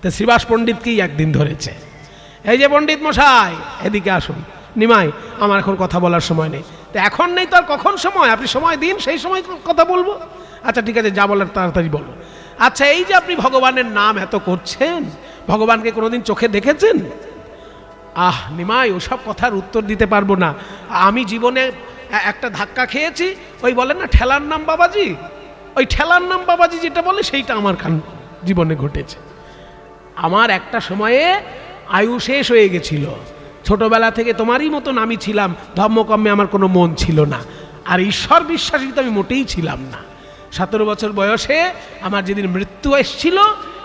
তো শ্রীবাস পণ্ডিতকেই একদিন ধরেছে, এই যে পণ্ডিত মশাই এদিকে আসুন, নিমাই আমার এখন কথা বলার সময় নেই। তো এখন নেই তো আর কখন সময়, আপনি সময় দিন, সেই সময় কথা বলবো। আচ্ছা ঠিক আছে, যা বলার তাড়াতাড়ি বলো। আচ্ছা এই যে আপনি ভগবানের নাম এত করছেন, ভগবানকে কোনোদিন চোখে দেখেছেন? নিমাই ওসব কথার উত্তর দিতে পারবো না, আমি জীবনে একটা ধাক্কা খেয়েছি, ওই বলেন না ঠেলার নাম বাবাজি, ওই ঠেলার নাম বাবাজি যেটা বলে সেইটা আমার জীবনে ঘটেছে। আমার একটা সময়ে আয়ু শেষ হয়ে গেছিল, ছোটবেলা থেকে তোমারই মতন আমি ছিলাম, ধর্মকর্মে আমার কোনো মন ছিল না, আর ঈশ্বর বিশ্বাসী তো আমি মোটেই ছিলাম না। 17 বছর বয়সে আমার যেদিন মৃত্যু এসেছিল,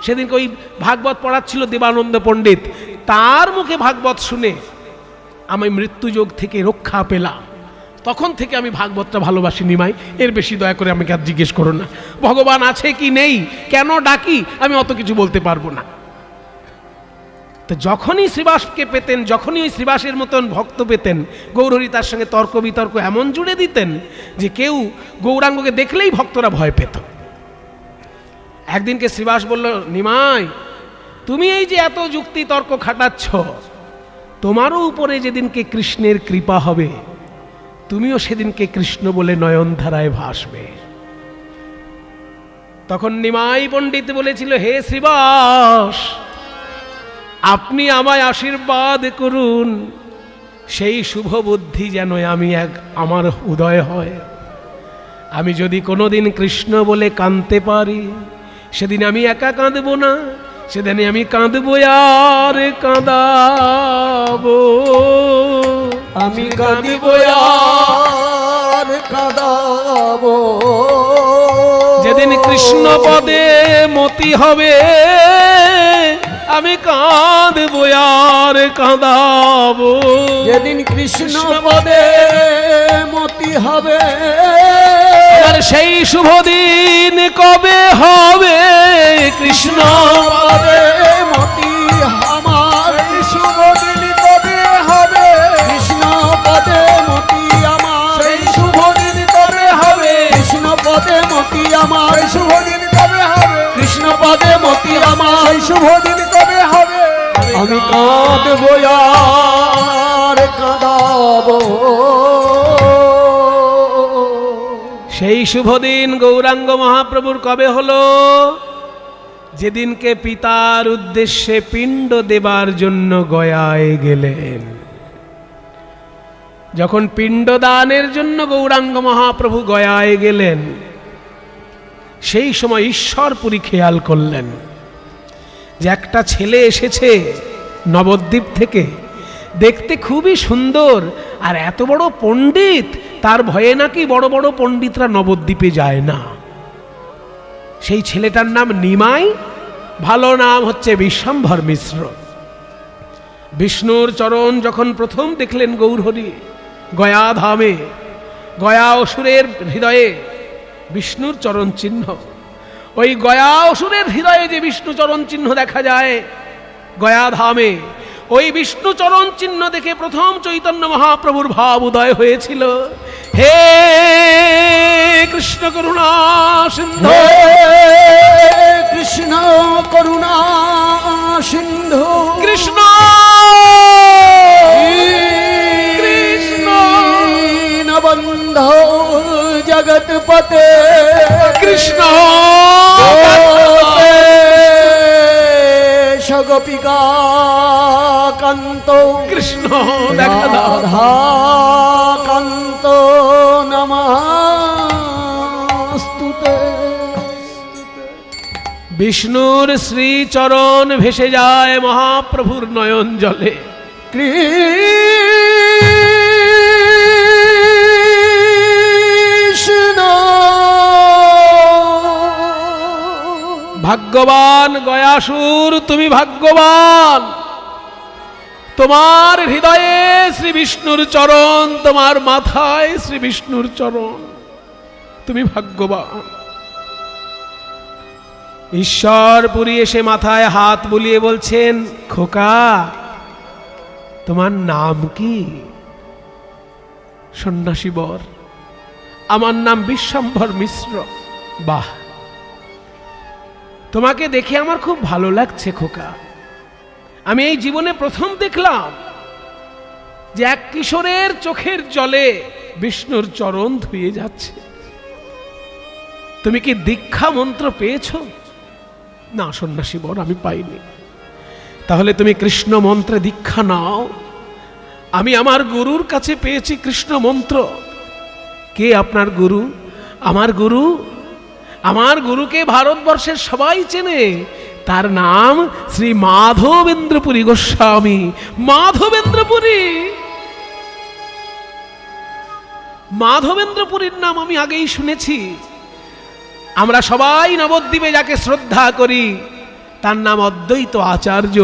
সেদিন ওই ভাগবত পড়াচ্ছিল দেবানন্দ পণ্ডিত, তার মুখে ভাগবত শুনে আমি মৃত্যুযোগ থেকে রক্ষা পেলাম। তখন থেকে আমি ভাগবতটা ভালোবাসি নিমাই, এর বেশি দয়া করে আমাকে আর জিজ্ঞেস করো না। ভগবান আছে কি নেই, কেন ডাকি, আমি অত কিছু বলতে পারবো না। তো যখনই শ্রীবাসকে পেতেন, যখনই ওই শ্রীবাসের মতন ভক্ত পেতেন, গৌরহরি তার সঙ্গে তর্ক বিতর্ক এমন জুড়ে দিতেন যে কেউ গৌরাঙ্গকে দেখলেই ভক্তরা ভয় পেত। একদিনকে শ্রীবাস বলল, নিমাই তুমি এই যে এত যুক্তি তর্ক খাটাচ্ছ, তোমারও উপরে যেদিনকে কৃষ্ণের কৃপা হবে, তুমিও সেদিনকে কৃষ্ণ বলে নয়নধারায় ভাসবে। তখন নিমাই পণ্ডিত বলেছিল, হে শ্রীবাস আপনি আমায় আশীর্বাদ করুন, সেই শুভ বুদ্ধি যেন আমার উদয় হয়। আমি যদি কোনোদিন কৃষ্ণ বলে কাঁদতে পারি, সেদিন আমি একা কাঁদবো না, সেদিনে আমি কাঁদবো আর কাঁদাবো, আমি কাঁদবো আর কাঁদাবো। যেদিন কৃষ্ণ পদে মতি হবে, আমি কাঁদবো আর কাঁদাবো। যেদিন কৃষ্ণ পদে মতি হবে, আর সেই শুভ দিন কবে হবে, কৃষ্ণ পদে মতি আমার শুভ দিন কবে হবে, কৃষ্ণ পদে মতি আমার শুভ দিন কবে হবে, কৃষ্ণ পদে মতি আমার শুভ দিন কবে হবে, কৃষ্ণ পদে মতি আমার শুভ দিন কবে হবে। আমি কাঁদবো আর কাঁদাবো। সেই শুভ দিন গৌরাঙ্গ মহাপ্রভুর কবে হলো? যেদিনকে পিতার উদ্দেশ্যে পিণ্ড দেবার জন্য গয়ায় গেলেন। যখন পিণ্ড দানের জন্য গৌরাঙ্গ মহাপ্রভু গয়ায় গেলেন, সেই সময় ঈশ্বরপুরী খেয়াল করলেন যে একটা ছেলে এসেছে নবদ্বীপ থেকে, দেখতে খুবই সুন্দর আর এত বড় পণ্ডিত, তার ভয়ে নাকি বড় বড় পণ্ডিতরা নবদ্বীপে যায় না। সেই ছেলেটার নাম নিমাই, ভালো নাম হচ্ছে বিশ্বম্ভর মিশ্র। বিষ্ণুর চরণ যখন প্রথম দেখলেন গৌরহরি গয়া ধামে, গয়া অসুরের হৃদয়ে বিষ্ণুর চরণ চিহ্ন, ওই গয়া অসুরের হৃদয়ে যে বিষ্ণু চরণ চিহ্ন দেখা যায় গয়া ধামে, ওই বিষ্ণু চরণ চিহ্ন দেখে প্রথম চৈতন্য মহাপ্রভুর ভাব উদয় হয়েছিল, হে কৃষ্ণ করুণা সিন্ধু, কৃষ্ণ করুণা সিন্ধু, কৃষ্ণ কৃষ্ণ বন্ধু জগৎপতে, কৃষ্ণ গোপিকা কান্ত, কৃষ্ণ দেখা রাধা কান্ত নমস্তুতে। বিষ্ণুর শ্রীচরণ ভেসে যায় মহাপ্রভুর নয়ন জলে। কৃষ্ণ ভাগ্যবান গয়াসুর, তুমি ভাগ্যবান, তোমার হৃদয়ে শ্রী বিষ্ণুর চরণ, তোমার মাথায় শ্রী বিষ্ণুর চরণ, তুমি ভাগ্যবান। ঈশ্বরপুরী এসে মাথায় হাত বুলিয়ে বলছেন, খোকা তোমার নাম কি? সন্ন্যাসী বর, আমার নাম বিশ্বম্ভর মিশ্র। বাহ, তোমাকে দেখে আমার খুব ভালো লাগছে খোকা। আমি এই জীবনে প্রথম দেখলাম যে এক কিশোরের চোখের জলে বিষ্ণুর চরণ ধুয়ে যাচ্ছে। তুমি কি দীক্ষা মন্ত্র পেয়েছো? না সন্ন্যাসী বর, আমি পাইনি। তাহলে তুমি কৃষ্ণ মন্ত্রে দীক্ষা নাও। আমি আমার গুরুর কাছে পেয়েছি কৃষ্ণ মন্ত্র। কে আপনার গুরু? আমার গুরু। আমার গুরুকে ভারতবর্ষের সবাই চেনে। তার নাম শ্রী মাধবেন্দ্রপুরী গোস্বামী। মাধবেন্দ্রপুরী, মাধবেন্দ্রপুরীর নাম আমি আগেই শুনেছি। আমরা সবাই নবদ্বীপে যাকে শ্রদ্ধা করি তার নাম অদ্বৈত আচার্য।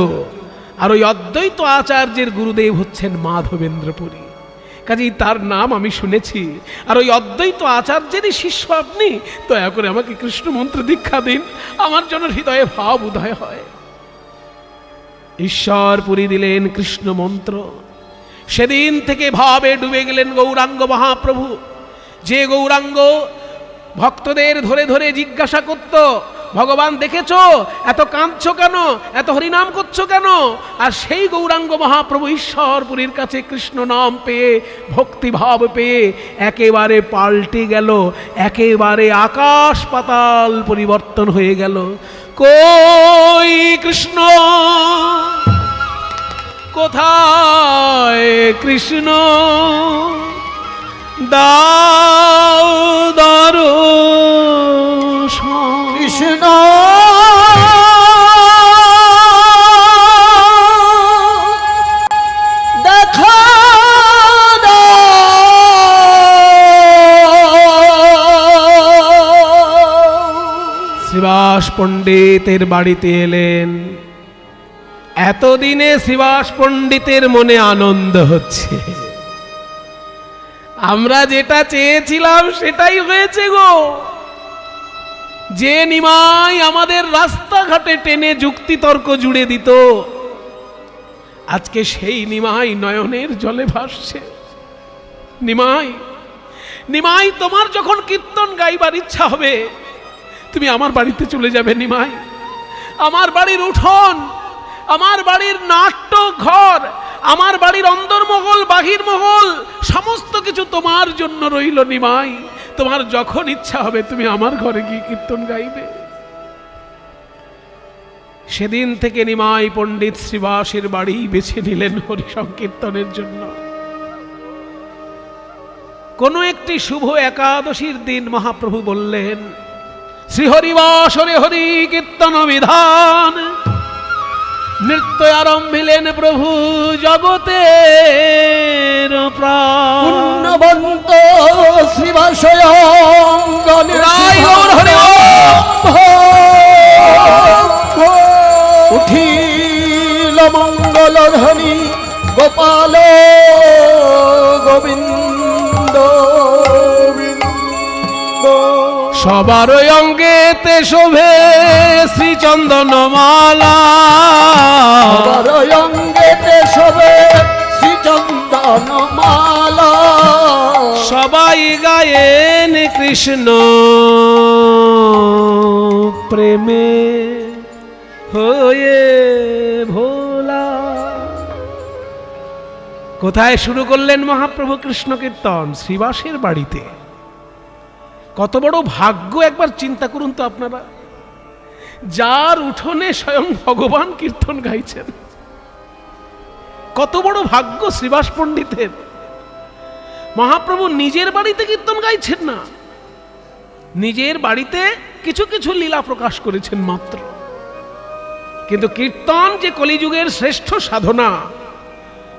আর ওই অদ্বৈত আচার্যের গুরুদেব হচ্ছেন মাধবেন্দ্রপুরী। কাজেই তার নাম আমি শুনেছি। আর ওই অদ্বৈত আচার্যেরই শিষ্য আপনি। দয়া করে আমাকে কৃষ্ণ মন্ত্র দীক্ষা দিন, আমার জন্য হৃদয়ে ভাব উদয় হয়। ঈশ্বর পুরী দিলেন কৃষ্ণ মন্ত্র। সেদিন থেকে ভাবে ডুবে গেলেন গৌরাঙ্গ মহাপ্রভু। যে গৌরাঙ্গ ভক্তদের ধরে ধরে জিজ্ঞাসা করত, ভগবান দেখেছো, এত কাঁদছো কেন, এত হরিনাম করছো কেন? আর সেই গৌরাঙ্গ মহাপ্রভু ঈশ্বরপুরীর কাছে কৃষ্ণ নাম পেয়ে, ভক্তিভাব পেয়ে একেবারে পাল্টে গেল। একেবারে আকাশ পাতাল পরিবর্তন হয়ে গেল। কই কৃষ্ণ, কোথায় কৃষ্ণ, দাও দর্শন। কৃষ্ণ দেখা শ্রীবাস পণ্ডিতের বাড়িতে এলেন। এতদিনে শ্রীবাস পণ্ডিতের মনে আনন্দ হচ্ছে। আমরা যেটা চেয়েছিলাম সেটাই হয়েছে গো। যে নিমাই আমাদের রাস্তাঘাটে টেনে যুক্তিতর্ক জুড়ে দিত, আজকে সেই নিমাই নয়নের জলে ভাসছে। নিমাই, নিমাই, তোমার যখন কীর্তন গাইবার ইচ্ছা হবে তুমি আমার বাড়িতে চলে যাবে নিমাই। আমার বাড়ির উঠোন, আমার বাড়ির নাট্য ঘর, আমার বাড়ির অন্দরমহল বাহির মহল সমস্ত কিছু তোমার জন্য রইল নিমাই। তোমার যখন ইচ্ছা হবে তুমি আমার ঘরে গিয়ে কীর্তন গাইবে। সেদিন থেকে নিমাই পণ্ডিত শ্রীবাসের বাড়ি বেছে নিলেন হরি সংকীর্তনের জন্য। কোন একটি শুভ একাদশীর দিন মহাপ্রভু বললেন, শ্রীহরিবাসরে হরি কীর্তন বিধান। নৃত্য আরম্ভিলেন প্রভু জগতের প্রাণ। পুণ্যবন্ত শ্রীবাসয় উঠিল মঙ্গল ধ্বনি গোপাল গোবিন্দ। সবার অঙ্গেতে শোভে শ্রীচন্দন মালা। সবার অঙ্গেতে শোভে শ্রীচন্দন মালা। সবাই গায়েন কৃষ্ণ প্রেমে হয়ে ভোলা। কোথায় শুরু করলেন মহাপ্রভু কৃষ্ণ কীর্তন? শ্রীবাসের বাড়িতে। কত বড় ভাগ্য একবার চিন্তা করুন তো আপনারা, যার উঠোনে স্বয়ং ভগবান কীর্তন গাইছেন। কত বড় ভাগ্য শ্রীবাস পণ্ডিতের। মহাপ্রভু নিজের বাড়িতে কীর্তন গাইছেন না, নিজের বাড়িতে কিছু কিছু লীলা প্রকাশ করেছেন মাত্র। কিন্তু কীর্তন যে কলিযুগের শ্রেষ্ঠ সাধনা,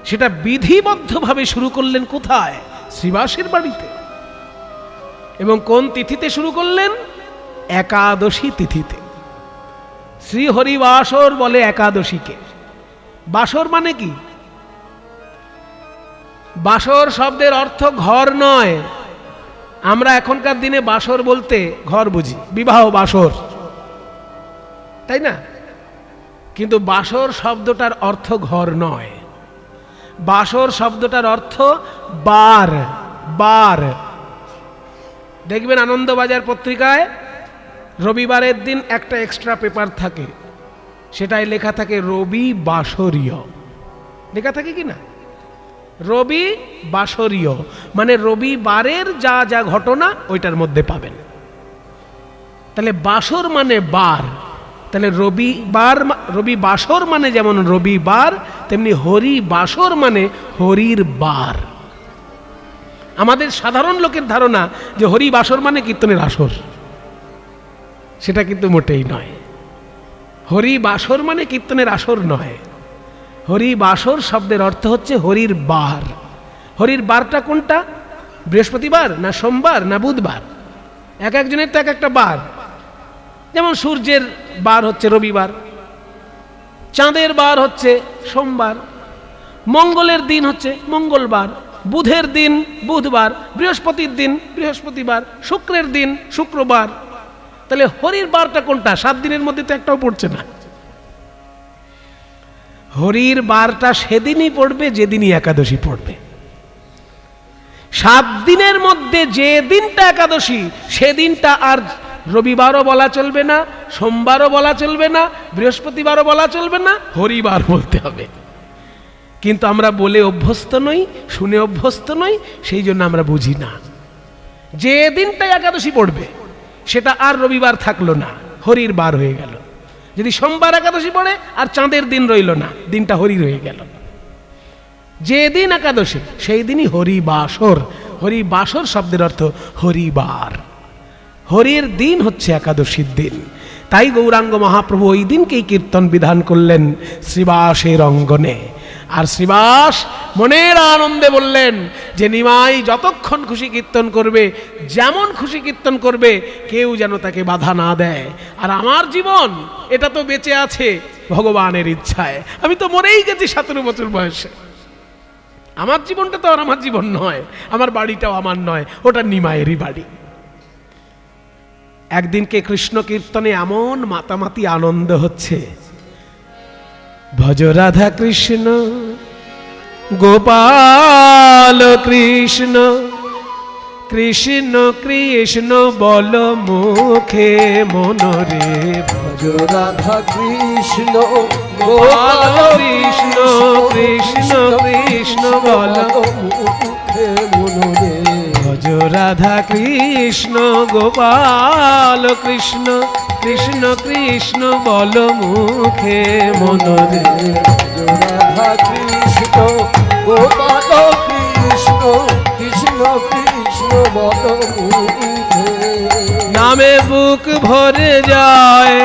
সেটা বিধিবদ্ধভাবে শুরু করলেন কোথায়? শ্রীবাসের বাড়িতে। এবং কোন তিথিতে শুরু করলেন? একাদশী তিথিতে। শ্রীহরিবাসর বলে একাদশীকে। বাসর মানে কি? বাসর শব্দের অর্থ ঘর নয়। আমরা এখনকার দিনে বাসর বলতে ঘর বুঝি, বিবাহ বাসর, তাই না? কিন্তু বাসর শব্দটার অর্থ ঘর নয়। বাসর শব্দটার অর্থ বার। বার দেখবেন আনন্দবাজার পত্রিকায় রবিবারের দিন একটা এক্সট্রা পেপার থাকে, সেটাই লেখা থাকে রবি বাসরীয়, লেখা থাকে কি না? রবি বাসরীয় মানে রবিবারের যা যা ঘটনা ওইটার মধ্যে পাবেন। তাহলে বাসর মানে বার, তাহলে রবি বাসর মানে যেমন রবিবার, তেমনি হরি বাসর মানে হরির বার। আমাদের সাধারণ লোকের ধারণা যে হরি বাসর মানে কীর্তনের আসর, সেটা কিন্তু মোটেই নয়। হরি বাসর মানে কীর্তনের আসর নয়। হরি বাসর শব্দের অর্থ হচ্ছে হরির বার। হরির বারটা কোনটা? বৃহস্পতিবার না সোমবার না বুধবার? এক একজনের তো এক একটা বার। যেমন সূর্যের বার হচ্ছে রবিবার, চাঁদের বার হচ্ছে সোমবার, মঙ্গলের দিন হচ্ছে মঙ্গলবার, বুধের দিন বুধবার, বৃহস্পতির দিন বৃহস্পতিবার, শুক্রের দিন শুক্রবার। তাহলে হরির বারটা কোনটা? 7 দিনের মধ্যে তো একটাও পড়ছে না। হরির বারটা সেদিনই পড়বে যেদিনই একাদশী পড়বে। 7 দিনের মধ্যে যে দিনটা একাদশী সেদিনটা আর রবিবারও বলা চলবে না, সোমবারও বলা চলবে না, বৃহস্পতিবারও বলা চলবে না, হরিবার বলতে হবে। কিন্তু আমরা বলে অভ্যস্ত নই, শুনে অভ্যস্ত নই, সেই জন্য আমরা বুঝি না। যে দিনটা একাদশী পড়বে সেটা আর রবিবার থাকলো না, হরির বার হয়ে গেল। যদি সোমবার একাদশী পড়ে আর চাঁদের দিন রইল না, দিনটা হরি রয়ে গেল। যে দিন একাদশী সেই দিনই হরিবাসর। হরিবাসর শব্দের অর্থ হরিবার। হরির দিন হচ্ছে একাদশীর দিন। তাই গৌরাঙ্গ মহাপ্রভু ওই দিনকেই কীর্তন বিধান করলেন শ্রীবাসের অঙ্গনে। আর শ্রীবাস মনের আনন্দে বললেন যে নিমাই যতক্ষণ খুশি কীর্তন করবে, যেমন খুশি কীর্তন করবে, কেউ যেন তাকে বাধা না দেয়। আর আমার জীবন এটা তো বেঁচে আছে ভগবানের ইচ্ছায়। আমি তো মরেই গেছি 17 বছর বয়সে। আমার জীবনটা তো আর আমার জীবন নয়, আমার বাড়িটাও আমার নয়, ওটা নিমায়েরই বাড়ি। একদিনকে কৃষ্ণ কীর্তনে এমন মাতামাতি আনন্দ হচ্ছে, ভজ রাধা কৃষ্ণ গোপাল কৃষ্ণ, কৃষ্ণ কৃষ্ণ বল মুখে মনরে, ভজ রাধা কৃষ্ণ গোপাল কৃষ্ণ, কৃষ্ণ কৃষ্ণ বল মুখে মনরে, ভজ রাধা কৃষ্ণ গোপাল কৃষ্ণ, কৃষ্ণ কৃষ্ণ বল মুখে মনরে। রাধা কৃষ্ণ গোপাল কৃষ্ণ, কৃষ্ণ কৃষ্ণ বল মুখে, নামে বুক ভরে যায়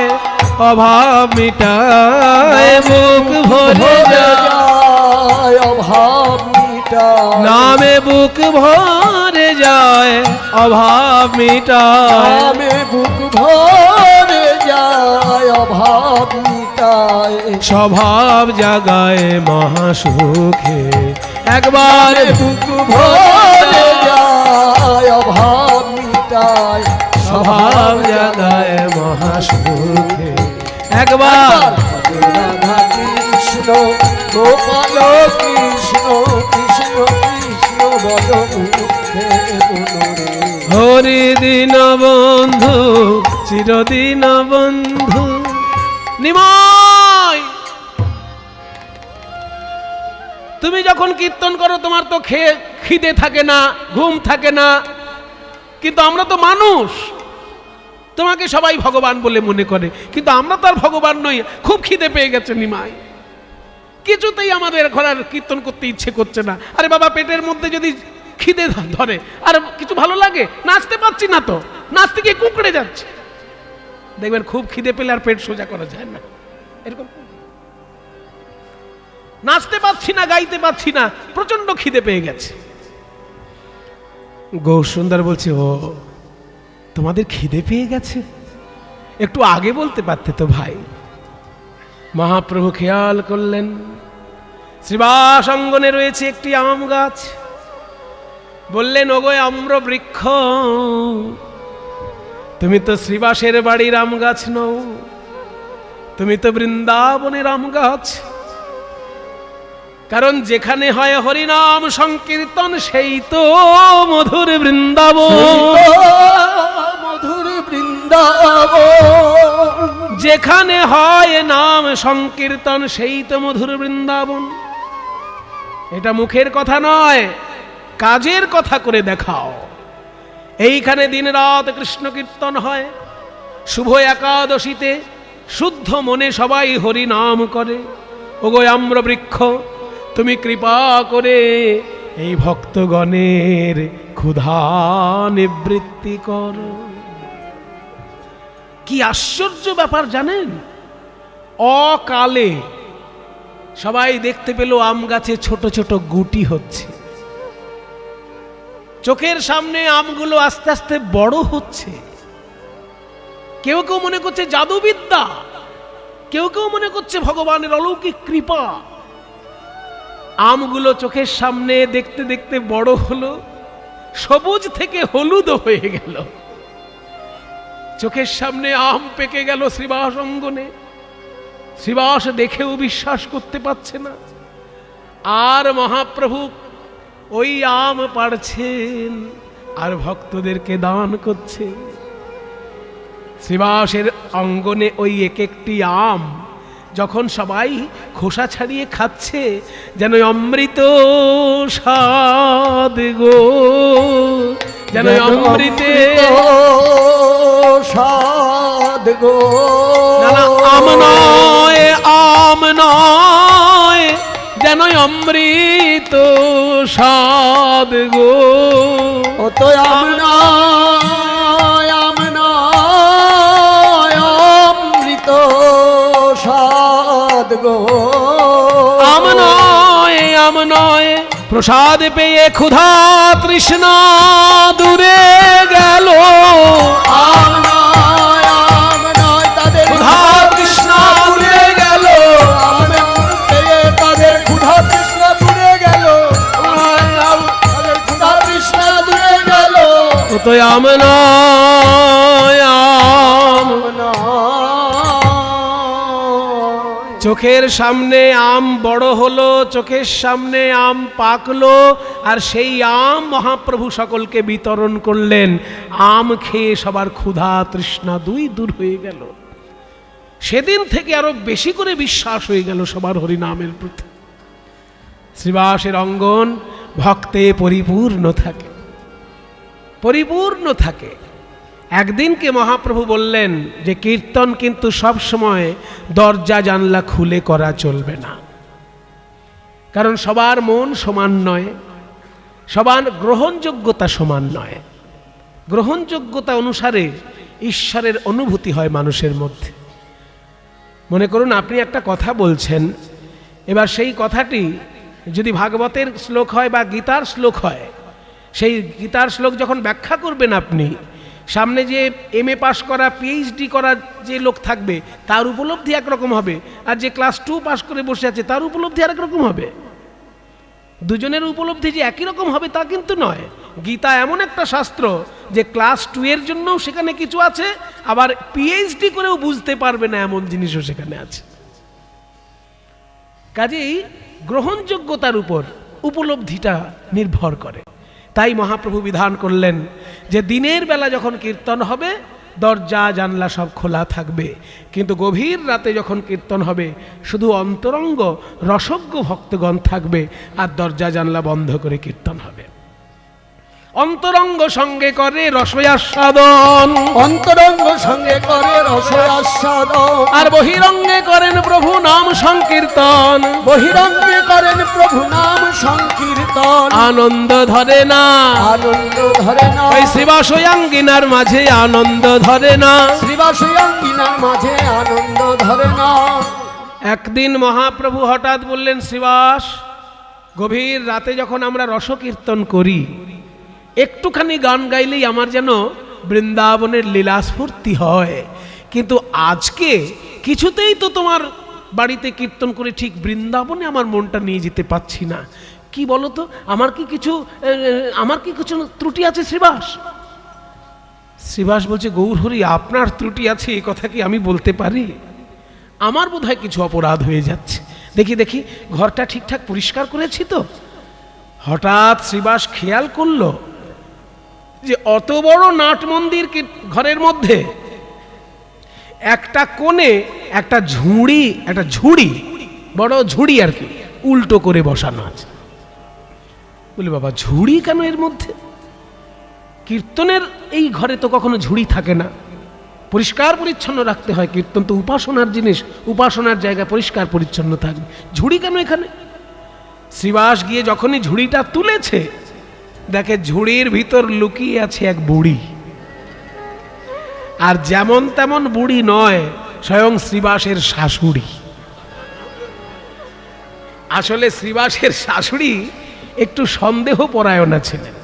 অভাব মিটায়, বুক ভরে যায় অভাব মিটায়, নামে বুক ভরে যায় অভাব মিটায়, নামে বুক ভরে যায় অভাব মিটায়, স্বভাব জাগায় মহাসুখে, একবার বুক ভরে যায় অভাব মিটায়, স্বভাব জাগায় মহাসুখে, একবার রাধা কৃষ্ণ গোপাল কৃষ্ণ, কৃষ্ণ কৃষ্ণ বল মুখে মনরে, হরি দিন বন্ধু চিরদিন বন্ধু। নিমাই তুমি যখন কীর্তন করো তোমার তো খিদে থাকে না, ঘুম থাকে না, কিন্তু আমরা তো মানুষ, তোমাকে সবাই ভগবান বলে মনে করে, কিন্তু আমরা তো আর ভগবান নই। খুব খিদে পেয়ে গেছে নিমাই, কিছুতেই আমাদের এখন আর কীর্তন করতে ইচ্ছে করছে না। আরে বাবা, পেটের মধ্যে যদি খিদে ধরে আর কিছু ভালো লাগে? নাচতে পারছি না তো, নাচতে গিয়ে কুঁকড়ে যাচ্ছে। দেখবেন খুব খিদে পেলে আর পেট সোজা করা যায় না, এরকম। নাচতে পারছি না, গাইতে পারছি না, প্রচন্ড খিদে পেয়ে গেছে। গৌরসুন্দর বলছে, ও তোমাদের খিদে পেয়ে গেছে, একটু আগে বলতে পারতে তো ভাই। মহাপ্রভু খেয়াল করলেন শ্রীবাস অঙ্গনে রয়েছে একটি আম গাছ। বললেন, ওগো আম্র বৃক্ষ, তুমি তো শ্রীবাসের বাড়ির আম গাছ নও, তুমি তো বৃন্দাবনের আম গাছ। কারণ যেখানে হয় হরিনাম সংকীর্তন সেই তো মধুর বৃন্দাবন, মধুর বৃন্দাবন। বৃন্দাবন। যেখানে হয় নাম সংকীর্তন সেই তো মধুর বৃন্দাবন। এটা মুখের কথা নয়, কাজের কথা করে দেখাও। এইখানে দিন রাত কৃষ্ণ কীর্তন হয়। শুভ একাদশীতে শুদ্ধ মনে সবাই হরি নাম করে। ওগো আম্রবৃক্ষ, তুমি কৃপা করে এই ভক্তগণের ক্ষুধা নিবৃত্তি করো। কি আশ্চর্য ব্যাপার জানেন, অকালে সবাই দেখতে পেল আম গাছে ছোট ছোট গুটি হচ্ছে। চোখের সামনে আমগুলো আস্তে আস্তে বড় হচ্ছে। কেউ কেউ মনে করছে জাদুবিদ্যা, কেউ কেউ মনে করছে ভগবানের অলৌকিক কৃপা। আমগুলো চোখের সামনে দেখতে দেখতে বড় হলো, সবুজ থেকে হলুদ হয়ে গেল। চোখের সামনে আম পেকে গেল শ্রীবাস অঙ্গনে। শ্রীবাস দেখেও বিশ্বাস করতে পারছে না। আর মহাপ্রভু ওই আম পাড়ছেন আর ভক্তদেরকে দান করছেন। শ্রীবাসের অঙ্গনে ওই এক একটি আম যখন সবাই খোসা ছাড়িয়ে খাচ্ছে, যেন অমৃত স্বাদ গো, যেন অমৃতে স্বাদ গো। আম নয়, আম নয়, যেন অমৃত স্বাদ গো। ও তো আম নয়, আম নয়, অমৃত স্বাদ গো। আম নয়, আম নয়, প্রসাদ পেয়ে ক্ষুধা তৃষ্ণা দূরে গেল। আম নয়, আম নয়, তাদের ক্ষুধা তৃষ্ণা দূরে গেল। আম পেয়ে তাদের ক্ষুধা তৃষ্ণা দূরে গেল। তাদের ক্ষুধা তৃষ্ণা দূরে গেল। ও তো আম নয়, আম চোখের সামনে আম বড় হলো, চোখের সামনে আম পাকলো, আর সেই আম মহাপ্রভু সকলকে বিতরণ করলেন। আম খেয়ে সবার ক্ষুধা তৃষ্ণা দুই দূর হয়ে গেল। সেদিন থেকে আরো বেশি করে বিশ্বাস হয়ে গেল সবার হরিনামের প্রতি। শ্রীবাসের অঙ্গন ভক্তে পরিপূর্ণ থাকে, পরিপূর্ণ থাকে। একদিনকে মহাপ্রভু বললেন যে কীর্তন কিন্তু সব সময় দরজা জানলা খুলে করা চলবে না, কারণ সবার মন সমান নয়, সবার গ্রহণযোগ্যতা সমান নয়। গ্রহণযোগ্যতা অনুসারে ঈশ্বরের অনুভূতি হয় মানুষের মধ্যে। মনে করুন আপনি একটা কথা বলছেন, এবার সেই কথাটি যদি ভাগবতের শ্লোক হয় বা গীতার শ্লোক হয়, সেই গীতার শ্লোক যখন ব্যাখ্যা করবেন আপনি, সামনে যে MA পাস করা PhD করা যে লোক থাকবে তার উপলব্ধি একরকম হবে, আর যে ক্লাস 2 পাস করে বসে আছে তার উপলব্ধি আরেক রকম হবে। দুজনের উপলব্ধি যে একই রকম হবে তা কিন্তু নয়। গীতা এমন একটা শাস্ত্র যে ক্লাস 2 এর জন্যও সেখানে কিছু আছে, আবার PhD করেও বুঝতে পারবে না এমন জিনিসও সেখানে আছে। কাজেই গ্রহণযোগ্যতার উপর উপলব্ধিটা নির্ভর করে। তাই মহাপ্রভু বিধান করলেন যে দিনের বেলা যখন কীর্তন হবে দরজা জানলা সব খোলা থাকবে, কিন্তু গভীর রাতে যখন কীর্তন হবে শুধু অন্তরঙ্গ রসজ্ঞ ভক্তগণ থাকবে আর দরজা জানলা বন্ধ করে কীর্তন হবে। অন্তরঙ্গ সঙ্গে করে রসয়াস্বাদন, অন্তরঙ্গ সঙ্গে করে রসয়াস্বাদন, আর বহিরঙ্গে করেন প্রভু নাম সংকীর্তন। বহিরঙ্গে করেন প্রভু নাম সংকীর্তন। আনন্দ ধরে না, আনন্দ ধরে না, ওই শ্রীবাসয়াঙ্গিনার মাঝে আনন্দ ধরে না, শ্রীবাসয়াঙ্গিনার মাঝে আনন্দ ধরে না। একদিন মহাপ্রভু হঠাৎ বললেন, শ্রীবাস, গভীর রাতে যখন আমরা রসকীর্তন করি একটুখানি গান গাইলেই আমার যেন বৃন্দাবনের লীলাস্ফূর্তি হয়, কিন্তু আজকে কিছুতেই তো তোমার বাড়িতে কীর্তন করে ঠিক বৃন্দাবনে আমার মনটা নিয়ে যেতে পাচ্ছি না। কি বলো তো, আমার কি কিছু ত্রুটি আছে শ্রীবাস? শ্রীবাস বলছে, গৌরহরি, আপনার ত্রুটি আছে এই কথা কি আমি বলতে পারি? আমার বোধহয় কিছু অপরাধ হয়ে যাচ্ছে। দেখি ঘরটা ঠিকঠাক পরিষ্কার করেছি তো। হঠাৎ শ্রীবাস খেয়াল করলো যে অত বড় নাট মন্দির ঘরের মধ্যে একটা কোণে একটা ঝুড়ি বড় ঝুড়ি আর কি উল্টো করে বসানো আছে। বলি বাবা ঝুড়ি কেন এর মধ্যে? কীর্তনের এই ঘরে তো কখনো ঝুড়ি থাকে না, পরিষ্কার পরিচ্ছন্ন রাখতে হয়। কীর্তন তো উপাসনার জিনিস, উপাসনার জায়গা পরিষ্কার পরিচ্ছন্ন থাকবে, ঝুড়ি কেন এখানে? শ্রীবাস গিয়ে যখনই ঝুড়িটা তুলেছে দেখে ঝুড়ির ভিতর লুকিয়ে আছে এক বুড়ি। আর যেমন তেমন বুড়ি নয়, স্বয়ং শ্রীবাসের শাশুড়ি। আসলে শ্রীবাসের শাশুড়ি একটু সন্দেহ পরায়ণা ছিলেন।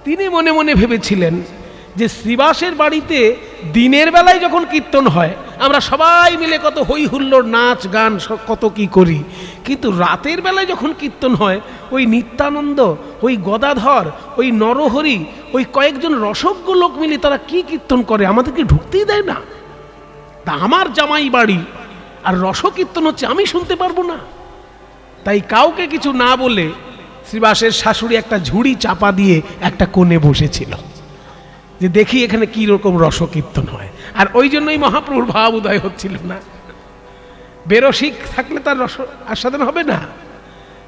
তিনি মনে মনে ভেবেছিলেন যে শ্রীবাসের বাড়িতে দিনের বেলায় যখন কীর্তন হয় আমরা সবাই মিলে কত হই হুল্লোড়, নাচ গান কত কি করি, কিন্তু রাতের বেলায় যখন কীর্তন হয় ওই নিত্যানন্দ, ওই গদাধর, ওই নরহরি, ওই কয়েকজন রসজ্ঞ লোক মিলে তারা কি কীর্তন করে, আমাদেরকে ঢুকতেই দেয় না। তা আমার জামাই বাড়ি আর রসকীর্তন হচ্ছে, আমি শুনতে পারবো না। তাই কাউকে কিছু না বলে শ্রীবাসের শাশুড়ি একটা ঝুড়ি চাপা দিয়ে একটা কোণে বসেছিল যে দেখি এখানে কি রকম রসকীর্তন হয়। আর ওই জন্যই মহাপ্রভুর ভাব উদয় হচ্ছিল না। বেরসিক থাকলে তার রস আস্বাদন হবে না।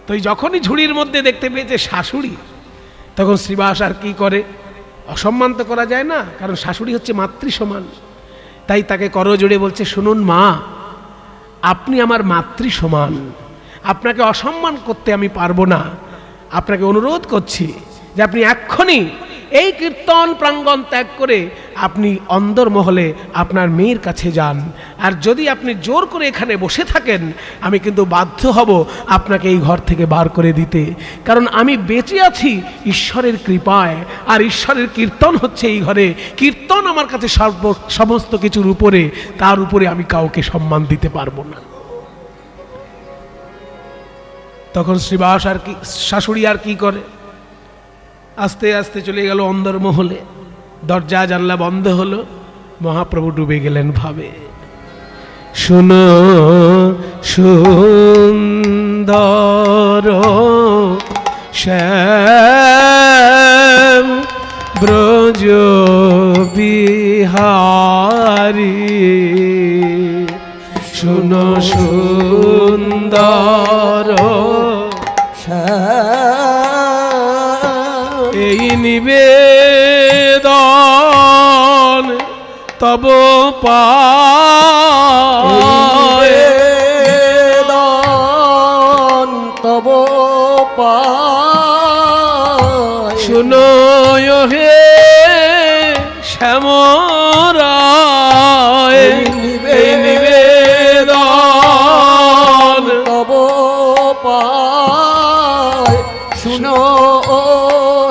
তো যখনই ঝুড়ির মধ্যে দেখতে পেয়েছে শাশুড়ি, তখন শ্রীবাস আর কি করে, অসম্মান তো করা যায় না, কারণ শাশুড়ি হচ্ছে মাতৃ সমান। তাই তাকে করজোড়ে বলছে, শুনুন মা, আপনি আমার মাতৃ সমান, আপনাকে অসম্মান করতে আমি পারবো না। আপনাকে অনুরোধ করছি যে আপনি এক্ষুনি এই কীর্তন প্রাঙ্গণ ত্যাগ করে আপনি অন্দরমহলে আপনার মেয়ের কাছে যান। আর যদি আপনি জোর করে এখানে বসে থাকেন আমি কিন্তু বাধ্য হব আপনাকে এই ঘর থেকে বার করে দিতে, কারণ আমি বেঁচে আছি ঈশ্বরের কৃপায়, আর ঈশ্বরের কীর্তন হচ্ছে এই ঘরে। কীর্তন আমার কাছে সমস্ত কিছুর উপরে, তার উপরে আমি কাউকে সম্মান দিতে পারবো না। তখন শ্রীবাস আর কি, শাশুড়ি আর কি করে, আস্তে আস্তে চলে গেল অন্দরমহলে। দরজা জানলা বন্ধ হলো, মহাপ্রভু ডুবে গেলেন ভাবে। শুনো সুন্দর শ্যাম ব্রজ বিহারী, শুনো সুন্দর এই নিবেদন তব পায়, তব পায়, শুনো হে শ্যামরায় এই নিবেদন তব পায়, শুনো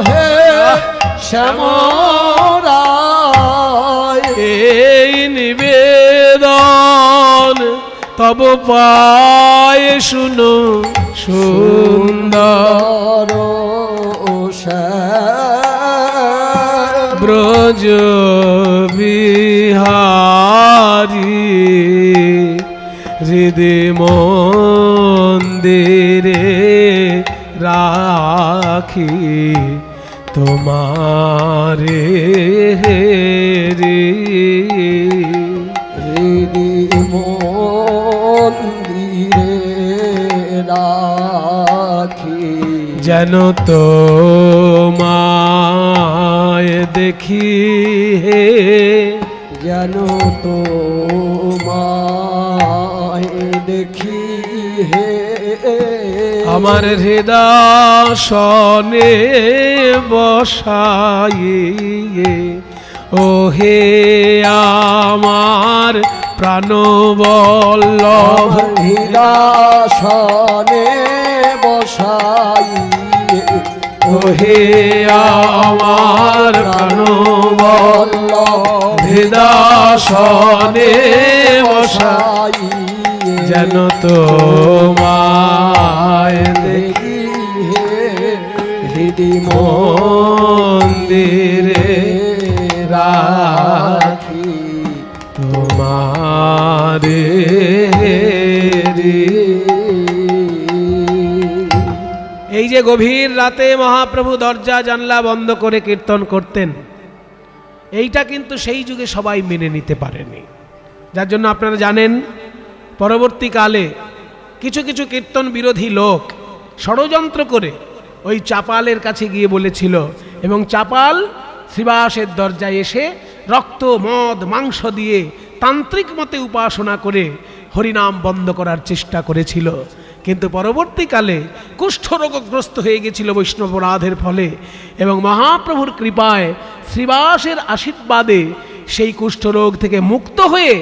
হে শ্যামরায় এই নিবেদন তব পায়, শুনো সুন্দর ব্রজ বিহারী, হৃদয় মন্দিরে রাখি তোমারে রে, হৃদয় মন্দিরে রাখি যেন তোমায় দেখি হে, যেন তোমায় দেখি হে, আমার হৃদয়ে বসাইয়ে ও হে আমার প্রাণবল্লভ, হৃদয়ে বসাই ও হে আমার প্রাণবল্লভ, হৃদয়ে বসাই যেন তোমায় দেখি হৃদয় মন্দিরে রাখি তোমারে রে। এই যে গভীর রাতে মহাপ্রভু দরজা জানলা বন্ধ করে কীর্তন করতেন, এইটা কিন্তু সেই যুগে সবাই মেনে নিতে পারেনি। যার জন্য আপনারা জানেন পরবর্তীকালে কিছু কিছু কীর্তন বিরোধী লোক ষড়যন্ত্র করে ওই চাপালের কাছে গিয়ে বলেছিল, এবং চাপাল শ্রীবাসের দরজায় এসে রক্ত মদ মাংস দিয়ে তান্ত্রিক মতে উপাসনা করে হরিনাম বন্ধ করার চেষ্টা করেছিল। কিন্তু পরবর্তীকালে কুষ্ঠরোগগ্রস্ত হয়ে গেছিল বৈষ্ণব অপরাধের ফলে, এবং মহাপ্রভুর কৃপায় শ্রীবাসের আশীর্বাদে সেই কুষ্ঠরোগ থেকে মুক্ত হয়ে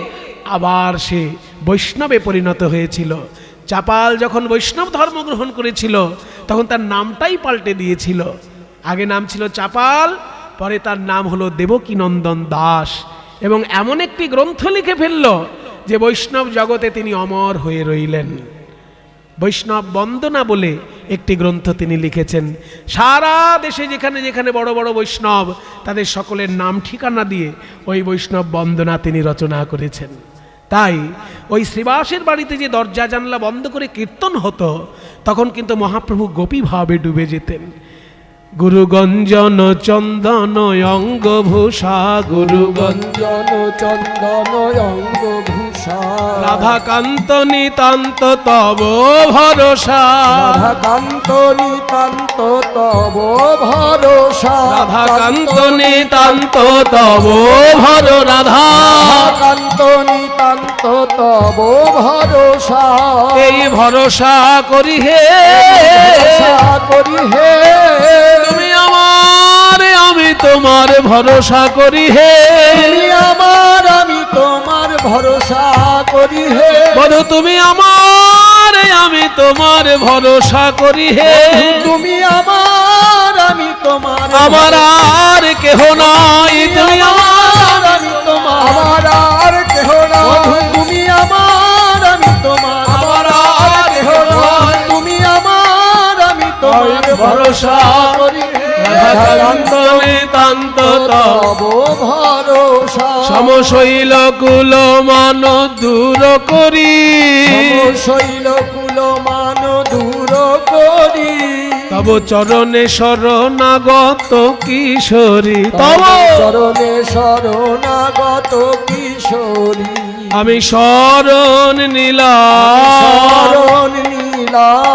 আবার সে বৈষ্ণবে পরিণত হয়েছিল। চাপাল যখন বৈষ্ণব ধর্ম গ্রহণ করেছিল তখন তার নামটাই পাল্টে দিয়েছিল। আগে নাম ছিল চাপাল, পরে তার নাম হলো দেবকীনন্দন দাস, এবং এমন একটি গ্রন্থ লিখে ফেলল যে বৈষ্ণব জগতে তিনি অমর হয়ে রইলেন। বৈষ্ণব বন্দনা বলে একটি গ্রন্থ তিনি লিখেছেন। সারা দেশে যেখানে যেখানে বড় বড় বৈষ্ণব, তাদের সকলের নাম ঠিকানা দিয়ে ওই বৈষ্ণব বন্দনা তিনি রচনা করেছেন। তাই ওই শ্রীবাসের বাড়িতে যে দরজা জানলা বন্ধ করে কীর্তন হতো, তখন কিন্তু মহাপ্রভু গোপীভাবে ডুবে যেতেন। গুরুগঞ্জন চন্দন অঙ্গভূষা, গুরুগঞ্জন চন্দন অঙ্গভূষা, রাধাকান্ত নিতান্ত তব ভরসা, রাধাকান্ত নিতান্ত তব ভরসা, রাধাকান্ত নিতান্ত তব ভর, রাধাকান্ত নিতান্ত তব ভরসা, এই ভরসা করি হে, ভরসা করি হে, তুমি আমার আমি তোমার ভরসা করি হে, তুমি আমার আমি তোমার ভরসা করি হে, বধু তুমি আমার আমি তোমার ভরসা করি হে, তুমি আমার আমি তোমার, আমার আর কেহ নাই, তুমি আমার আমি তোমার, আমার আর কেহ নাই, তুমি আমার আমি তোমার, আমার আর কেহ নাই, তুমি আমার আমি তোমার ভরসা করি হে, রাধাকান্ত নিতান্ত তব তব ভরসা, সমশৈল কুল মান দূর করি, শৈল কুল মান দূর করি, তব চরণে শরণাগত কিশোরী, তব চরণে শরণাগত কিশোরী, আমি শরণ নিলাম, শরণ নীলাম,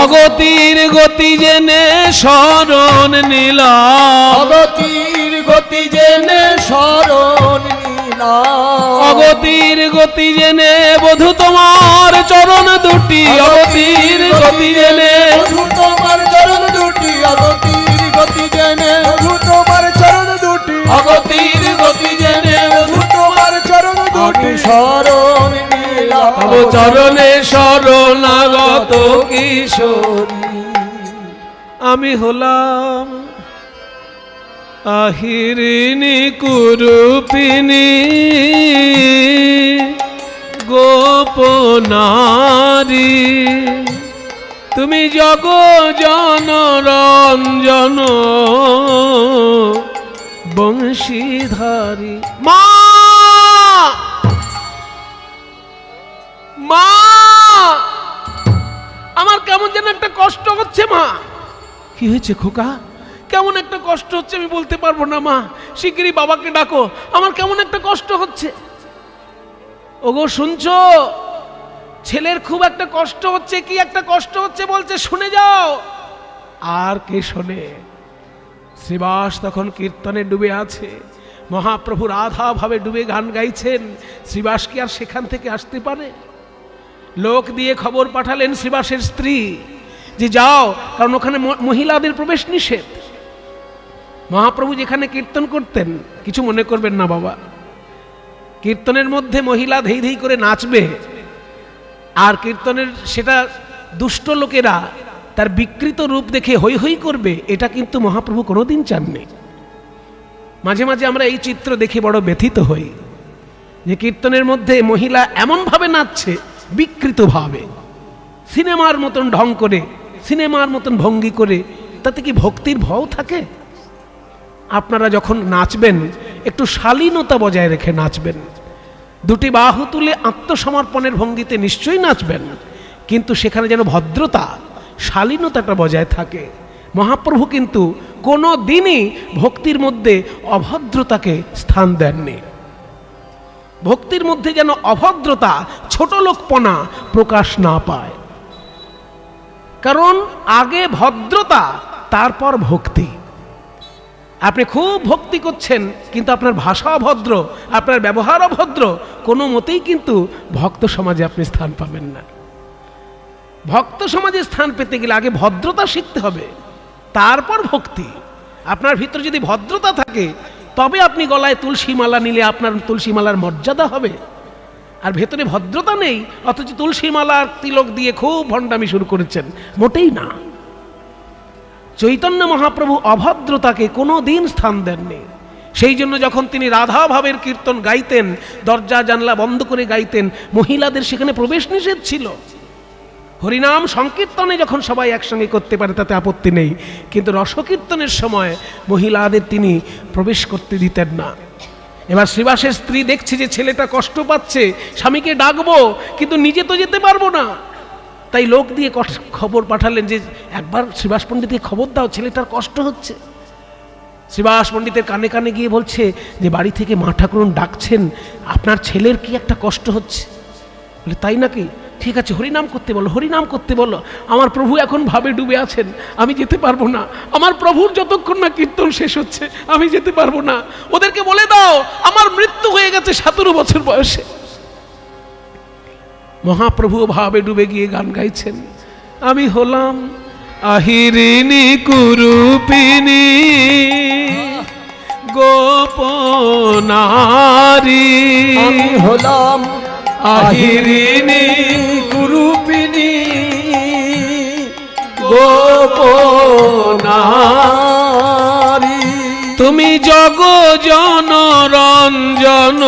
অগতির গতি জেনে শরণ নিলাম, অগতির গতি জেনে শরণ নীলাম, অগতির গতি জেনে বধু তোমার চরণ দুটি, অগতির গতি জেনে বধূ তোমার চরণ দুটি, অগতির গতি জেনে বধূ তোমার চরণ দুটি, অগতির গতি জেনে বধূ তোমার চরণ দুটি, শরণ নীলাম, তব চরণে শরণাগত কিশোরী, আমি হলাম আহিরিণী কুরূপিণী গোপনারী, তুমি জগ জন রঞ্জন বংশীধারী। মা মা, আমার কেমন যেন একটা কষ্ট হচ্ছে মা। কি হয়েছে খোকা? কেমন একটা কষ্ট হচ্ছে, আমি বলতে পারবো না মা, শিগগিরই বাবাকে ডাকো, আমার কেমন একটা কষ্ট হচ্ছে। ওগো শুনছো? ছেলের খুব একটা কষ্ট হচ্ছে। কি একটা কষ্ট হচ্ছে বলছে, শুনে যাও। আর কে শোনে? শ্রীবাস তখন কীর্তনে ডুবে আছে, মহাপ্রভু রাধা ভাবে ডুবে গান গাইছেন। শ্রীবাস কি আর সেখান থেকে আসতে পারে? লোক দিয়ে খবর পাঠালেন শ্রীবাসের স্ত্রী যে যাও, কারণ ওখানে মহিলাদের প্রবেশ নিষেধ। মহাপ্রভু যেখানে কীর্তন করতেন, কিছু মনে করবেন না বাবা, কীর্তনের মধ্যে মহিলা ধেই ধেই করে নাচবে, আর কীর্তনের সেটা দুষ্ট লোকেরা তার বিকৃত রূপ দেখে হৈ হৈ করবে, এটা কিন্তু মহাপ্রভু কোনোদিন চাননি। মাঝে মাঝে আমরা এই চিত্র দেখে বড় ব্যথিত হই যে কীর্তনের মধ্যে মহিলা এমনভাবে নাচছে বিকৃতভাবে, সিনেমার মতন ঢং করে, সিনেমার মতন ভঙ্গি করে। তাতে কি ভক্তির ভাও থাকে? আপনারা যখন নাচবেন একটু শালীনতা বজায় রেখে নাচবেন, দুটি বাহু তুলে আত্মসমর্পণের ভঙ্গিতে নিশ্চয়ই নাচবেন, কিন্তু সেখানে যেন ভদ্রতা, শালীনতাটা বজায় থাকে। মহাপ্রভু কিন্তু কোনো দিনই ভক্তির মধ্যে অভদ্রতাকে স্থান দেননি। ভক্তির মধ্যে যেন অভদ্রতা, ছোট লোকপনা প্রকাশ না পায়। কারণ আগে ভদ্রতা, তারপর ভক্তি। আপনি খুব ভক্তি করছেন কিন্তু আপনার ভাষা অভদ্র, আপনার ব্যবহার অভদ্র, কোনো মতেই কিন্তু ভক্ত সমাজে আপনি স্থান পাবেন না। ভক্ত সমাজে স্থান পেতে গেলে আগে ভদ্রতা শিখতে হবে, তারপর ভক্তি। আপনার ভিতরে যদি ভদ্রতা থাকে তবে আপনি গলায় তুলসী মালা নিলে আপনার তুলসী মালার মর্যাদা হবে। আর ভেতরে ভদ্রতা নেই, অথচ তুলসী মালার তিলক দিয়ে খুব ভণ্ডামি শুরু করেছেন, মোটেই না। চৈতন্য মহাপ্রভু অভদ্রতাকে কোনো দিন স্থান দেননি। সেই জন্য যখন তিনি রাধা ভাবের কীর্তন গাইতেন, দরজা জানলা বন্ধ করে গাইতেন, মহিলাদের সেখানে প্রবেশ নিষেধ ছিল। হরিনাম সংকীর্তনে যখন সবাই একসঙ্গে করতে পারে তাতে আপত্তি নেই, কিন্তু রসকীর্তনের সময় মহিলাদের তিনি প্রবেশ করতে দিতেন না। এবার শ্রীবাসের স্ত্রী দেখছে যে ছেলেটা কষ্ট পাচ্ছে, স্বামীকে ডাকবো কিন্তু নিজে তো যেতে পারবো না, তাই লোক দিয়ে খবর পাঠালেন যে একবার শ্রীবাস পণ্ডিতকে খবর দাও, ছেলেটার কষ্ট হচ্ছে। শ্রীবাস পণ্ডিতের কানে কানে গিয়ে বলছে যে বাড়ি থেকে মা ঠাকুরন ডাকছেন, আপনার ছেলের কি একটা কষ্ট হচ্ছে। বলে তাই নাকি, ঠিক আছে হরিনাম করতে বলো, হরিনাম করতে বলো। আমার প্রভু এখন ভাবে ডুবে আছেন, আমি যেতে পারবো না, আমার প্রভুর যতক্ষণ না কীর্তন শেষ হচ্ছে আমি যেতে পারবো না। ওদেরকে বলে দাও আমার মৃত্যু হয়ে গেছে 17 বছর বয়সে। মহাপ্রভু ভাবে ডুবে গিয়ে গান গাইছেন, আমি হলাম আহিরিণী কুরুপিনী গোপনারী, আমি হলাম আহিরিণী কুরুপিনী গোপনারী, তুমি জগ জনরঞ্জন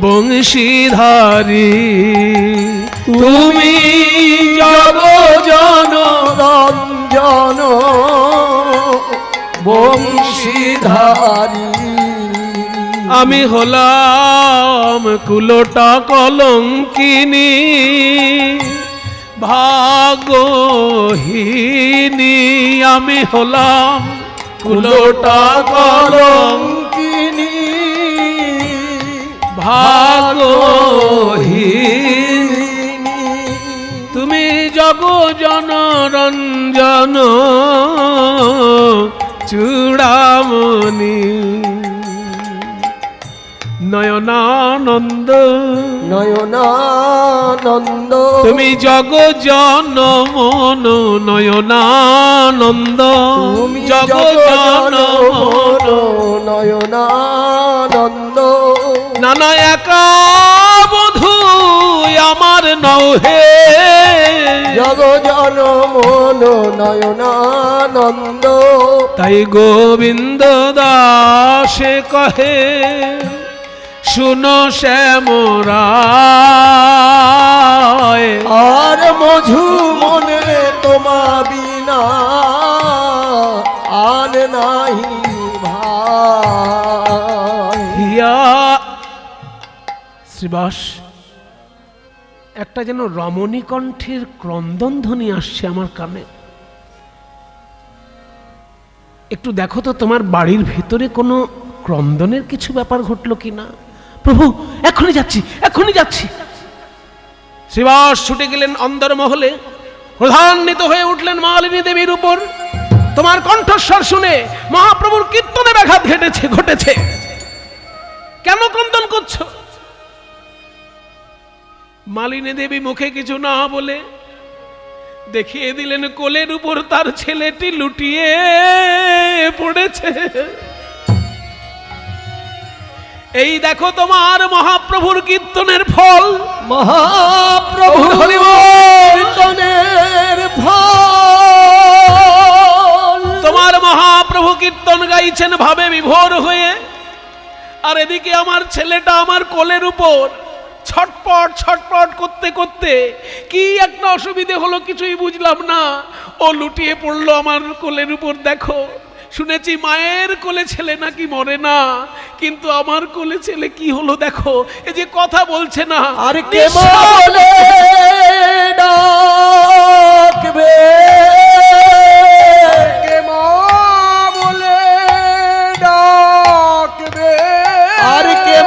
বংশীধারী, তুমি জগ জনরঞ্জন বংশীধারী, আমি হলাম কুলোটা কলঙ্কিনী ভাগহীনী, আমি হলাম কুলোটা কলঙ্কিনী ভাগহীনী, তুমি জগ জনরঞ্জন চূড়ামণি, নয়নানন্দ নয়নানন্দ, তুমি জগ জনমন নয়নানন্দ, তুমি জগ জনমন নয়নানন্দ, নানা একা বধূ আমার নহে, জগ জনমন নয়নানন্দ, তাই গোবিন্দ দাসে কহে শুনো শ্যামরায়, আর মধু মনে তোমা বিনা আর নাহি ভাই। হিয়া শ্রীবাস একটা যেন রমণী কণ্ঠের ক্রন্দন ধ্বনি আসছে আমার কানে। একটু দেখো তো তোমার বাড়ির ভেতরে কোনো ক্রন্দনের কিছু ব্যাপার ঘটলো কিনা। প্রভু এখনই যাচ্ছি, এখনই যাচ্ছি। শ্রীবাস ছুটে গেলেন অন্দরমহলে, প্রধান্বিত হয়ে উঠলেন মালিনী দেবীর উপর। তোমার কণ্ঠস্বর শুনে মহাপ্রভুর কীর্তনে ব্যাঘাত ঘটেছে, কেন ক্রন্দন করছো? মালিনী দেবী মুখে কিছু না বলে দেখিয়ে দিলেন কোলের উপর তার ছেলেটি লুটিয়ে পড়েছে। এই দেখো তোমার মহাপ্রভুর কীর্তনের ফল, মহাপ্রভুর কীর্তনের ফল। তোমার মহাপ্রভু কীর্তন গাইছেন ভাবে বিভোর হয়ে, আর এদিকে আমার ছেলেটা আমার কোলের উপর ছটপট ছটপট করতে করতে কি একটা অসুবিধে হলো কিছুই বুঝলাম না, ও লুটিয়ে পড়লো আমার কোলের উপর। দেখো শুনেছি মায়ের কোলে ছেলে নাকি মরে না, কিন্তু আমার কোলে ছেলে কি হলো দেখো, এই যে কথা বলছে না। আর কে বলে ডাকবে, কে মা বলে ডাকবে, আর কে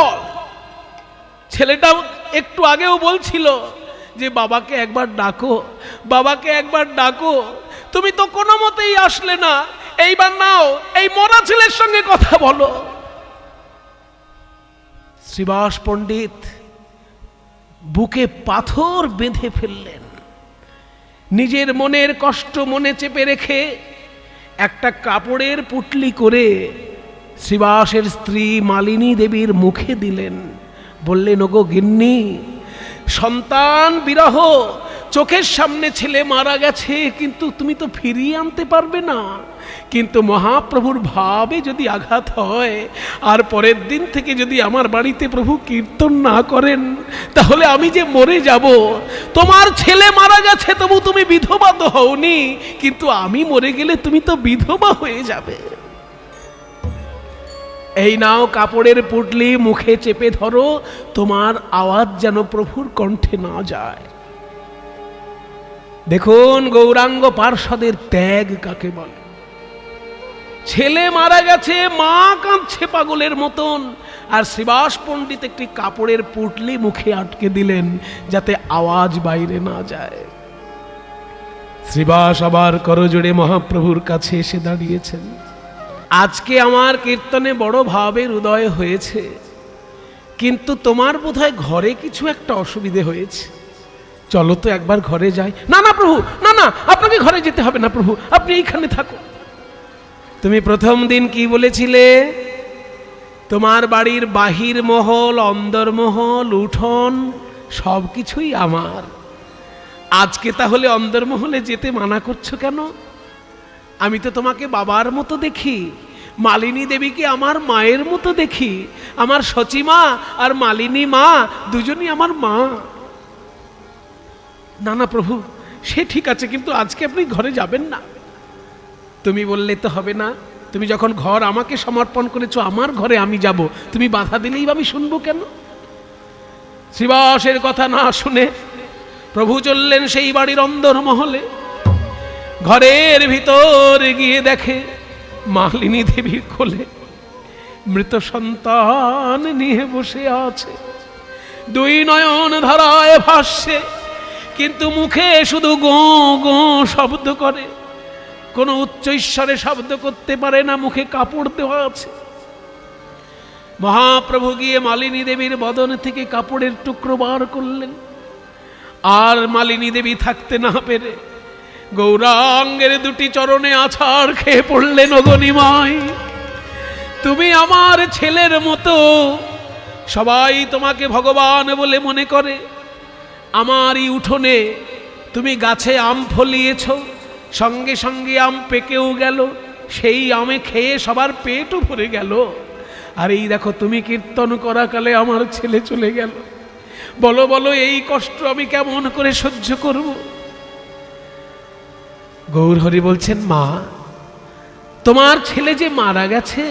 ফল। ছেলেটা একটু আগেও বলছিল যে বাবাকে একবার ডাকো, বাবাকে একবার ডাকো, তুমি তো কোনো মতেই আসলে না, এইবার নাও এই মরা ছেলের সঙ্গে কথা বলো। শ্রীবাস পণ্ডিত বুকে পাথর বেঁধে ফেললেন, নিজের মনের কষ্ট মনে চেপে রেখে একটা কাপড়ের পুটলি করে শ্রীবাসের স্ত্রী মালিনী দেবীর মুখে দিলেন। বললেন, ওগো গিন্নি, সন্তান বিরহ, চোখের সামনে ছেলে মারা গেছে, কিন্তু তুমি তো ফিরিয়ে আনতে পারবে না। কিন্তু মহাপ্রভুর ভাবে যদি আঘাত হয় আর পরের দিন থেকে যদি আমার বাড়িতে প্রভু কীর্তন না করেন, তাহলে আমি যে মরে যাব। তোমার ছেলে মারা গেছে তবু তুমি বিধবা তো হওনি, কিন্তু আমি মরে গেলে তুমি তো বিধবা হয়ে যাবে। এই নাও কাপড়ের পুটলি, মুখে চেপে ধরো, তোমার আওয়াজ যেন প্রভুর কণ্ঠে না যায়। দেখুন গৌরাঙ্গ পার্ষদের ত্যাগ কাকে বলে। ছেলে মারা গেছে, মা কাঁদছে পাগলের মতন, আর শ্রীবাস পণ্ডিত একটি কাপড়ের পুটলি মুখে আটকে দিলেন যাতে আওয়াজ বাইরে না যায়। শ্রীবাস আবার করজোড়ে মহাপ্রভুর কাছে এসে দাঁড়িয়েছেন। আজকে আমার কীর্তনে বড় ভাবের উদয় হয়েছে, কিন্তু তোমার বোধহয় ঘরে কিছু একটা অসুবিধে হয়েছে। চলো তো একবার ঘরে যাই। না না প্রভু, না না, আপনাকে ঘরে যেতে হবে না প্রভু, আপনি এইখানে থাকো। তুমি প্রথম দিন কি বলেছিলে? তোমার বাড়ির বাহির মহল, অন্দরমহল, উঠোন সব কিছুই আমার। আজকে তাহলে অন্দরমহলে যেতে মানা করছো কেন? আমি তো তোমাকে বাবার মতো দেখি, মালিনী দেবীকে আমার মায়ের মতো দেখি। আমার সচিমা আর মালিনী মা দুজনই আমার মা। না না প্রভু, সে ঠিক আছে, কিন্তু আজকে আপনি ঘরে যাবেন না। তুমি বললে তো হবে না, তুমি যখন ঘর আমাকে সমর্পণ করেছো, আমার ঘরে আমি যাব, তুমি বাধা দিলেই আমি শুনবো কেন? শ্রীবাসের কথা না শুনে প্রভু চললেন সেই বাড়ির অন্দরমহলে। ঘরের ভিতর গিয়ে দেখে মালিনী দেবীর কোলে মৃত সন্তান নিয়ে বসে আছে, দুই নয়ন ধারায় ভাসছে, কিন্তু মুখে শুধু গো গো শব্দ করে, কোনো উচ্চ ঈশ্বরে শব্দ করতে পারে না, মুখে কাপড় দেওয়া আছে। মহাপ্রভু গিয়ে মালিনী দেবীর বদন থেকে কাপড়ের টুকরো বার করলেন, আর মালিনী দেবী থাকতে না পেরে গৌরাঙ্গের দুটি চরণে আছাড় খেয়ে পড়লেন। ওগো নিমাই, তুমি আমার ছেলের মতো, সবাই তোমাকে ভগবান বলে মনে করে। আমারই উঠোনে তুমি গাছে আম ফলিয়েছ, সঙ্গে সঙ্গে আম পেকেও গেল, সেই আমে খেয়ে সবার পেটও ভরে গেল। আর এই দেখো তুমি কীর্তন করাকালে আমার ছেলে চলে গেল। বলো বলো, এই কষ্ট আমি কেমন করে সহ্য করব? গৌরহরি বলছেন, মা, তোমার ছেলে যে মারা গেছে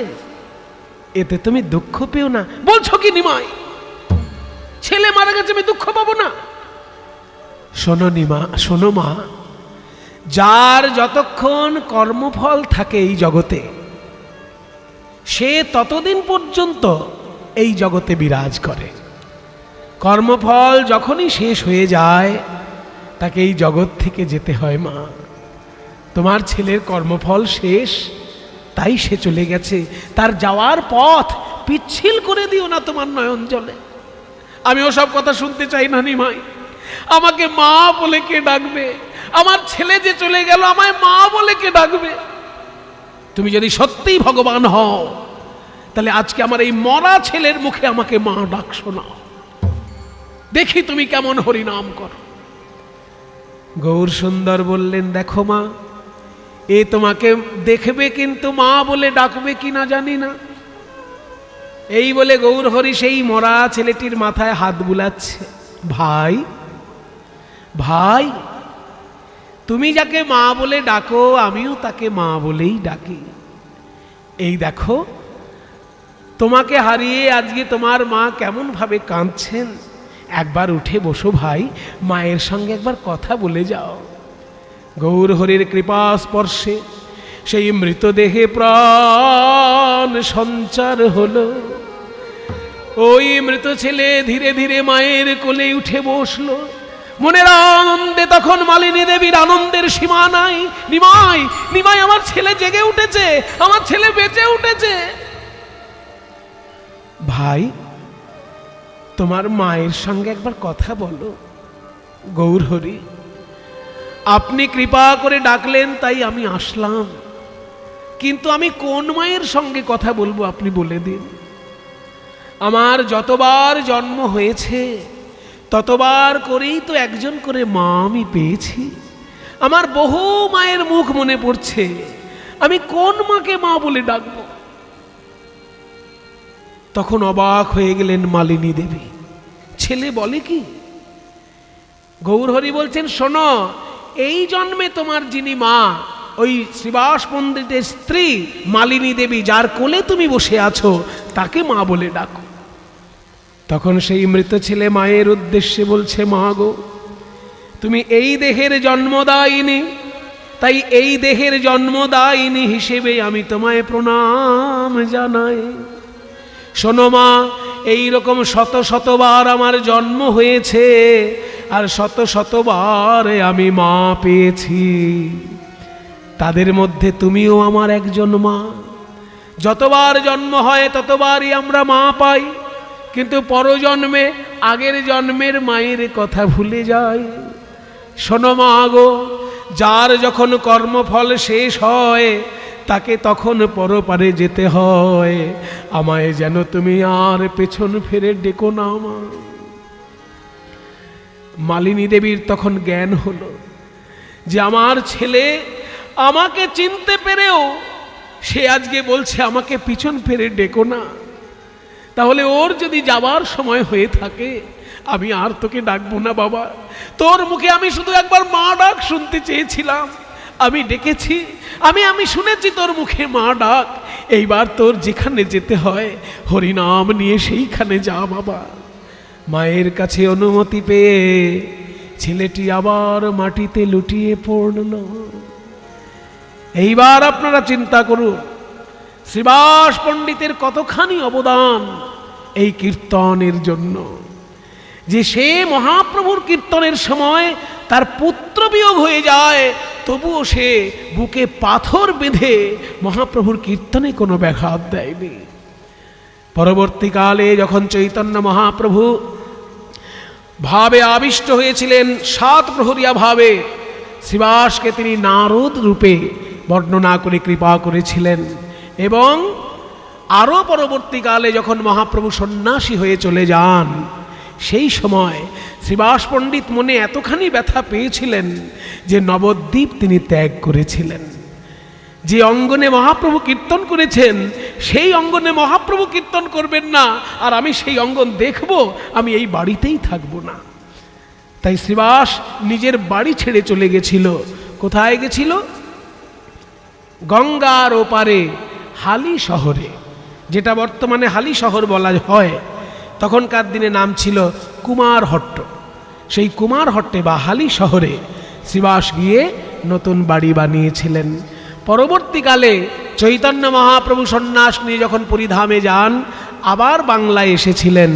এতে তুমি দুঃখ পেও না। বলছো কি নিমাই, ছেলে মারা গেছে আমি দুঃখ পাবো না? শোনো নিমা, শোনো মা, যার যতক্ষণ কর্মফল থাকে এই জগতে, সে ততদিন পর্যন্ত এই জগতে বিরাজ করে। কর্মফল যখনই শেষ হয়ে যায় তাকে এই জগৎ থেকে যেতে হয়। মা, তোমার ছেলের কর্মফল শেষ, তাই সে চলে গেছে। তার যাওয়ার পথ পিচ্ছিল করে দিও না তোমার নয়ন জলে। আমি ওসব কথা শুনতে চাই না নিমাই। আমাকে মা বলে কে ডাকবে? আমার ছেলে যে চলে গেল, আমায় মা বলে কে ডাকবে? তুমি যদি সত্যিই ভগবান হও, তাহলে আজকে আমার এই মরা ছেলের মুখে আমাকে মা ডাক শোনাও, দেখি তুমি কেমন হরিনাম করো। গৌর সুন্দর বললেন, দেখো মা, এ তোমাকে দেখবে, কিন্তু মা বলে ডাকবে কি না জানি না। এই বলে গৌর হরি সেই মরা ছেলেটির মাথায় হাত বুলাচ্ছে। ভাই, ভাই, তুমি যাকে মা বলে ডাকো আমিও তাকে মা বলেই ডাকি। এই দেখো, তোমাকে হারিয়ে আজকে তোমার মা কেমন ভাবে কাঁদছেন। একবার উঠে বসো ভাই, মায়ের সঙ্গে একবার কথা বলে যাও। গৌর হরির কৃপা স্পর্শে সেই মৃতদেহে প্রাণ সঞ্চার হলো। ওই মৃত ছেলে ধীরে ধীরে মায়ের কোলে উঠে বসলো। মনের আনন্দে তখন মালিনী দেবীর আনন্দের সীমা নাই। নিমাই, নিমাই, আমার ছেলে জেগে উঠেছে, আমার ছেলে বেঁচে উঠেছে। ভাই, তোমার মায়ের সঙ্গে একবার কথা বলো। গৌরহরি, আপনি কৃপা করে ডাকলেন তাই আমি আসলাম, কিন্তু আমি কোন মায়ের সঙ্গে কথা বলবো আপনি বলে দিন। আমার যতবার জন্ম হয়েছে ততবার করেই তো একজন করে মা আমি পেয়েছি। আমার বহু মায়ের মুখ মনে পড়ছে, আমি কোন মাকে মা বলে ডাকবো? তখন অবাক হয়ে গেলেন মালিনী দেবী। ছেলে বলে কি? গৌরহরি বলছেন, শোনো, এই জন্মে তোমার যিনি মা, ওই শ্রীবাস পণ্ডিতের স্ত্রী মালিনী দেবী, যার কোলে তুমি বসে আছো, তাকে মা বলে ডাকো। তখন সেই মৃত ছেলে মায়ের উদ্দেশ্যে বলছে, মা গো, তুমি এই দেহের জন্মদায়িনী, তাই এই দেহের জন্মদায়িনী হিসেবে আমি তোমায় প্রণাম জানাই। শোনো মা, এইরকম শত শতবার আমার জন্ম হয়েছে, আর শত শতবার আমি মা পেয়েছি। তাদের মধ্যে তুমিও আমার একজন মা। যতবার জন্ম হয় ততবারই আমরা মা পাই, কিন্তু পরজন্মে আগের জন্মের মায়ের কথা ভুলে যাই। শোনো মা গো, যার যখন কর্মফল শেষ হয় তাকে তখন পরপারে যেতে হয়। আমায় যেন তুমি আর পেছন ফিরে ডেকো না মা। মালিনী দেবীর তখন জ্ঞান হলো যে আমার ছেলে আমাকে চিনতে পেরেও সে আজকে বলছে আমাকে পিছন ফিরে ডেকো না। তাহলে ওর যদি যাবার সময় হয়ে থাকে, আমি আর তোকে ডাকবো না বাবা। তোর মুখে আমি শুধু একবার মা ডাক শুনতে চেয়েছিলাম, আমি ডেকেছি, আমি শুনেছি তোর মুখে মা ডাক। এইবার তোর যেখানে যেতে হয় হরিনাম নিয়ে সেইখানে যা বাবা। মায়ের কাছে অনুমতি পেয়ে ছেলেটি আবার মাটিতে লুটিয়ে পড়ল। এইবার আপনারা চিন্তা করুন, শ্রীবাস পণ্ডিতের কতখানি অবদান এই কীর্তনের জন্য, যে সে মহাপ্রভুর কীর্তনের সময় তার পুত্র বিয়োগ হয়ে যায়, তবুও সে বুকে পাথর বেঁধে মহাপ্রভুর কীর্তনে কোনো ব্যাঘাত দেয়নি। পরবর্তীকালে যখন চৈতন্য মহাপ্রভু ভাবে আবিষ্ট হয়েছিলেন, 7 প্রহরিয়া ভাবে, শ্রীবাসকে তিনি নারদ রূপে বর্ণনা করে কৃপা করেছিলেন। এবং আরও পরবর্তীকালে যখন মহাপ্রভু সন্ন্যাসী হয়ে চলে যান, সেই সময় শ্রীবাস পণ্ডিত মনে এতখানি ব্যথা পেয়েছিলেন যে নবদ্বীপ তিনি ত্যাগ করেছিলেন। যে অঙ্গনে মহাপ্রভু কীর্তন করেছেন সেই অঙ্গনে মহাপ্রভু কীর্তন করবেন না, আর আমি সেই অঙ্গন দেখব, আমি এই বাড়িতেই থাকবো না। তাই শ্রীবাস নিজের বাড়ি ছেড়ে চলে গেছিল। কোথায় গেছিল? গঙ্গার ওপারে হালি শহরে, যেটা বর্তমানে হালি শহর বলা হয়, তখনকার দিনে নাম ছিল কুমারহট্ট। সেই কুমারহট্টে বা হালি শহরে শ্রীবাস গিয়ে নতুন বাড়ি বানিয়েছিলেন। পরবর্তীকালে চৈতন্য মহাপ্রভু সন্ন্যাস নিয়ে যখন পুরীধামে যান, আবার বাংলায় এসেছিলেন,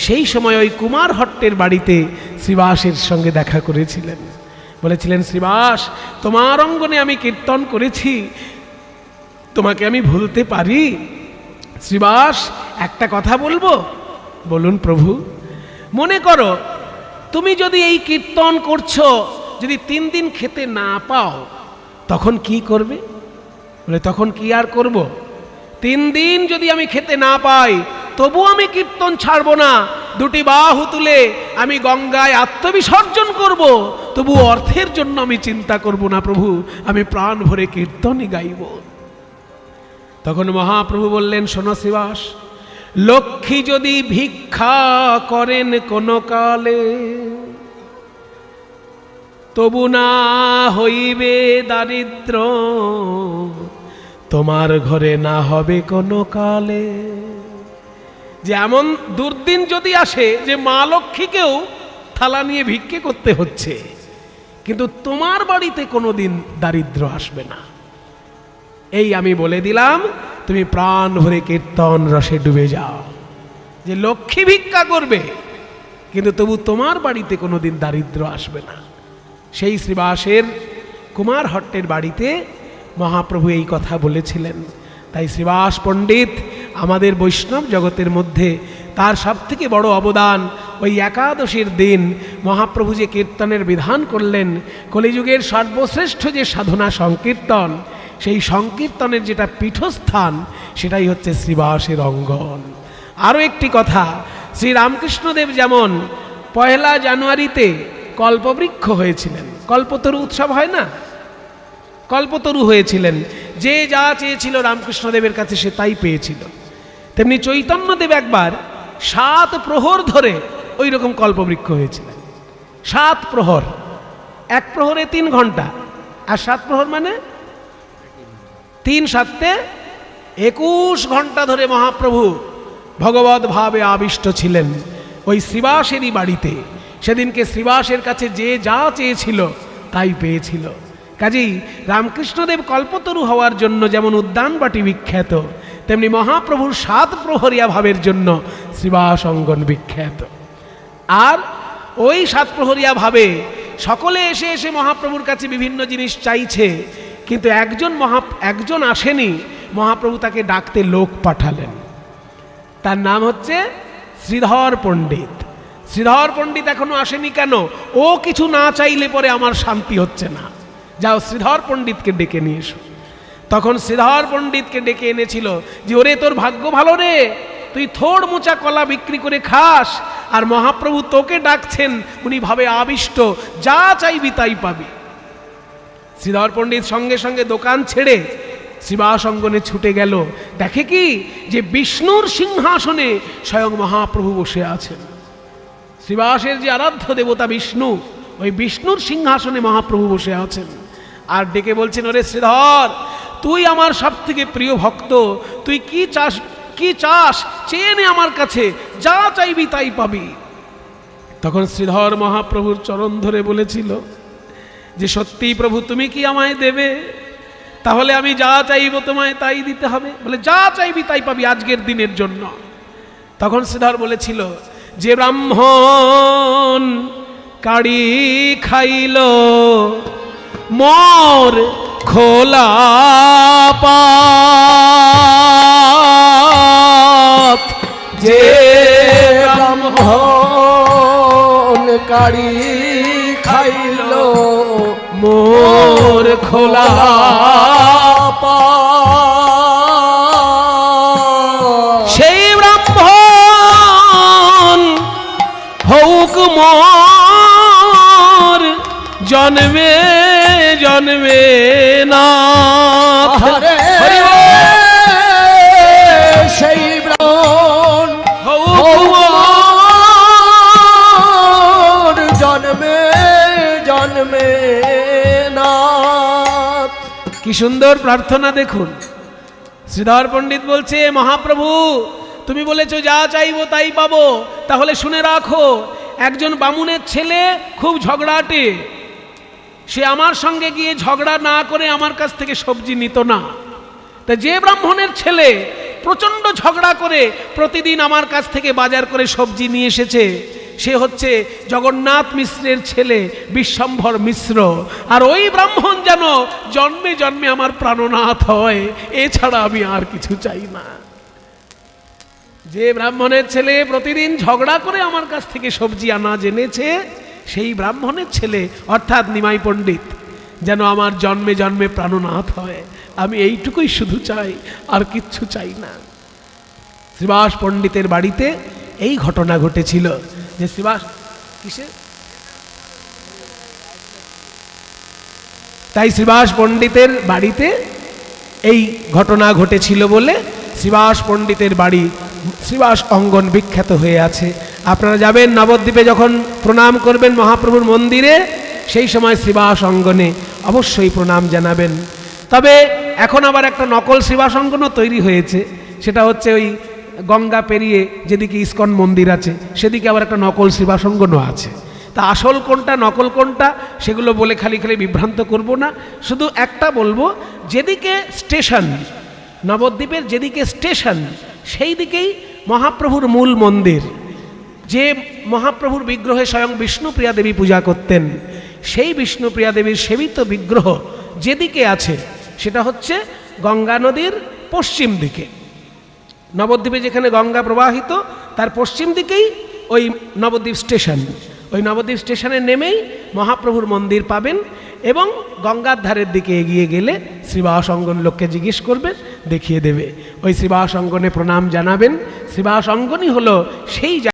সেই সময় ওই কুমারহট্টের বাড়িতে শ্রীবাসের সঙ্গে দেখা করেছিলেন। বলেছিলেন, শ্রীবাস, তোমার অঙ্গনে আমি কীর্তন করেছি, তোমাকে আমি ভুলতে পারি? শ্রীবাস, একটা কথা বলবো। বলুন প্রভু। মনে করো তুমি যদি এই কীর্তন করছো, যদি 3 দিন খেতে না পাও, তখন কি করবে? বলে, তখন কি আর করব? 3 দিন যদি আমি খেতে না পাই, তবু আমি কীর্তন ছাড়বো না। 2টি বাহু তুলে আমি গঙ্গায় আত্মবিসর্জন করব, তবু অর্থের জন্য আমি চিন্তা করব না প্রভু, আমি প্রাণ ভরে কীর্তনই গাইব। তখন মহাপ্রভু বললেন, শোনো শ্রীবাস, লক্ষ্মী যদি ভিক্ষা করেন কোনো কালে, তবু না হইবে দারিদ্র, তোমার ঘরে না হবে কোনো কালে। যে এমন দুর্দিন যদি আসে যে মা লক্ষ্মীকেও থালা নিয়ে ভিক্ষে করতে হচ্ছে, কিন্তু তোমার বাড়িতে কোনোদিন দারিদ্র আসবে না। এই আমি বলে দিলাম, তুমি প্রাণ ভরে কীর্তন রসে ডুবে যাও। যে লক্ষ্মী ভিক্ষা করবে, কিন্তু তবু তোমার বাড়িতে কোনোদিন দারিদ্র আসবে না। সেই শ্রীবাসের কুমারহট্টের বাড়িতে মহাপ্রভু এই কথা বলেছিলেন। তাই শ্রীবাস পণ্ডিত আমাদের বৈষ্ণব জগতের মধ্যে তার সবথেকে বড় অবদান ওই একাদশীর দিন মহাপ্রভু যে কীর্তনের বিধান করলেন, কলিযুগের সর্বশ্রেষ্ঠ যে সাধনা সংকীর্তন, সেই সংকীর্তনের যেটা পীঠস্থান সেটাই হচ্ছে শ্রীবাসের অঙ্গন। আরও একটি কথা, শ্রীরামকৃষ্ণদেব যেমন 1 জানুয়ারিতে কল্পবৃক্ষ হয়েছিলেন, কল্পতরু উৎসব হয় না, কল্পতরু হয়েছিলেন, যে যা চেয়েছিল রামকৃষ্ণদেবের কাছে সে তাই পেয়েছিল। তেমনি চৈতন্যদেব একবার 7 প্রহর ধরে ওই রকম কল্পবৃক্ষ হয়েছিলেন। 7 প্রহর, 1 প্রহরে 3 ঘন্টা, আর 7 প্রহর মানে 3 7 21 ঘন্টা ধরে মহাপ্রভু ভগবত ভাবে আবিষ্ট ছিলেন ওই শ্রীবাসেরই বাড়িতে। সেদিনকে শ্রীবাসের কাছে যে যা চেয়েছিল তাই পেয়েছিল। কাজেই রামকৃষ্ণদেব কল্পতরু হওয়ার জন্য যেমন উদ্যানবাটি বিখ্যাত, তেমনি মহাপ্রভুর 7 প্রহরিয়া ভাবের জন্য শ্রীবাস অঙ্গন বিখ্যাত। আর ওই 7 প্রহরিয়া ভাবে সকলে এসে এসে মহাপ্রভুর কাছে বিভিন্ন জিনিস চাইছে, কিন্তু একজন আসেনি, মহাপ্রভু তাকে ডাকতে লোক পাঠালেন। তার নাম হচ্ছে শ্রীধর পণ্ডিত। শ্রীধর পণ্ডিত এখনো আসেনি কেন? ও কিছু না চাইলে পরে আমার শান্তি হচ্ছে না, যাও শ্রীধর পণ্ডিতকে ডেকে নিয়ে এসো। তখন শ্রীধর পণ্ডিতকে ডেকে এনেছিল যে ওরে তোর ভাগ্য ভালো রে, তুই থোড় মোচা কলা বিক্রি করে খাস, আর মহাপ্রভু তোকে ডাকছেন, উনি ভাবে আবিষ্ট, যা চাইবি তাই পাবি। শ্রীধর পণ্ডিত সঙ্গে সঙ্গে দোকান ছেড়ে শ্রীবাস অঙ্গনে ছুটে গেল। দেখে কি যে বিষ্ণুর সিংহাসনে স্বয়ং মহাপ্রভু বসে আছেন। শ্রীবাসের যে আরাধ্য দেবতা বিষ্ণু, ওই বিষ্ণুর সিংহাসনে মহাপ্রভু বসে আছেন। আর ডেকে বলছেন, ওরে শ্রীধর, তুই আমার সব থেকে প্রিয় ভক্ত, তুই কি চাস চেয়ে নে আমার কাছে, যা চাইবি তাই পাবি। তখন শ্রীধর মহাপ্রভুর চরণ ধরে বলেছিল যে সত্যি প্রভু, তুমি কি আমায় দেবে? তাহলে আমি যা চাইব তোমায় তাই দিতে হবে। বলে যা চাইবি তাই পাবি আজকের দিনের জন্য। তখন শ্রীধর বলেছিল যে ব্রাহ্মণ কাড়ি খাইল মোর খোলা পাত, যে ব্রাহ্মণ কাড়ি খাইল মোর খোলা পাত, সেই ব্রাহ্মণ হউক মোর জন্মে জন্মে না। সেই ব্রাহ্মণ হউক মোর জন্মে জন্মে না। কি সুন্দর প্রার্থনা দেখুন। শ্রীধর পণ্ডিত বলছে, মহাপ্রভু তুমি বলেছো যা চাইবো তাই পাবো, তাহলে শুনে রাখো, একজন বামুনের ছেলে খুব ঝগড়াটে, সে আমার সঙ্গে গিয়ে ঝগড়া না করে আমার কাছ থেকে সবজি নিত না। তা যে ব্রাহ্মণের ছেলে প্রচণ্ড ঝগড়া করে প্রতিদিন আমার কাছ থেকে বাজার করে সবজি নিয়ে এসেছে, সে হচ্ছে জগন্নাথ মিশ্রের ছেলে বিশ্বম্ভর মিশ্র। আর ওই ব্রাহ্মণ যেন জন্মে জন্মে আমার প্রাণনাথ হয়, এছাড়া আমি আর কিছু চাই না। যে ব্রাহ্মণের ছেলে প্রতিদিন ঝগড়া করে আমার কাছ থেকে সবজি আনা জেনেছে, সেই ব্রাহ্মণের ছেলে অর্থাৎ নিমাই পণ্ডিত যেন আমার জন্মে জন্মে প্রাণনাথ হয়, আমি এইটুকুই শুধু চাই, আর কিচ্ছু চাই না। শ্রীবাস পণ্ডিতের বাড়িতে এই ঘটনা ঘটেছিল যে শ্রীবাস কিসে, তাই শ্রীবাস পণ্ডিতের বাড়িতে এই ঘটনা ঘটেছিল বলে শ্রীবাস পণ্ডিতের বাড়ি শ্রীবাস অঙ্গন বিখ্যাত হয়ে আছে। আপনারা যাবেন নবদ্বীপে, যখন প্রণাম করবেন মহাপ্রভুর মন্দিরে, সেই সময় শ্রীবাস অঙ্গনে অবশ্যই প্রণাম জানাবেন। তবে এখন আবার একটা নকল শ্রীবাস অঙ্গনও তৈরি হয়েছে, সেটা হচ্ছে ওই গঙ্গা পেরিয়ে যেদিকে ইস্কন মন্দির আছে সেদিকে আবার একটা নকল শ্রীবাস অঙ্গনও আছে। তা আসল কোনটা নকল কোনটা সেগুলো বলে খালি খালি বিভ্রান্ত করব না, শুধু একটা বলবো, যেদিকে স্টেশন, নবদ্বীপের যেদিকে স্টেশন সেই দিকেই মহাপ্রভুর মূল মন্দির, যে মহাপ্রভুর বিগ্রহে স্বয়ং বিষ্ণুপ্রিয়া দেবী পূজা করতেন, সেই বিষ্ণুপ্রিয়া দেবীর সেবিত বিগ্রহ যেদিকে আছে সেটা হচ্ছে গঙ্গা নদীর পশ্চিম দিকে। নবদ্বীপে যেখানে গঙ্গা প্রবাহিত তার পশ্চিম দিকেই ওই নবদ্বীপ স্টেশন। ওই নবদ্বীপ স্টেশনে নেমেই মহাপ্রভুর মন্দির পাবেন এবং গঙ্গার ধারের দিকে এগিয়ে গেলে শ্রীবাস অঙ্গন লোককে জিজ্ঞেস করবেন, দেখিয়ে দেবে। ওই শ্রীবাস অঙ্গনে প্রণাম জানাবেন। শ্রীবাস অঙ্গনই হলো সেই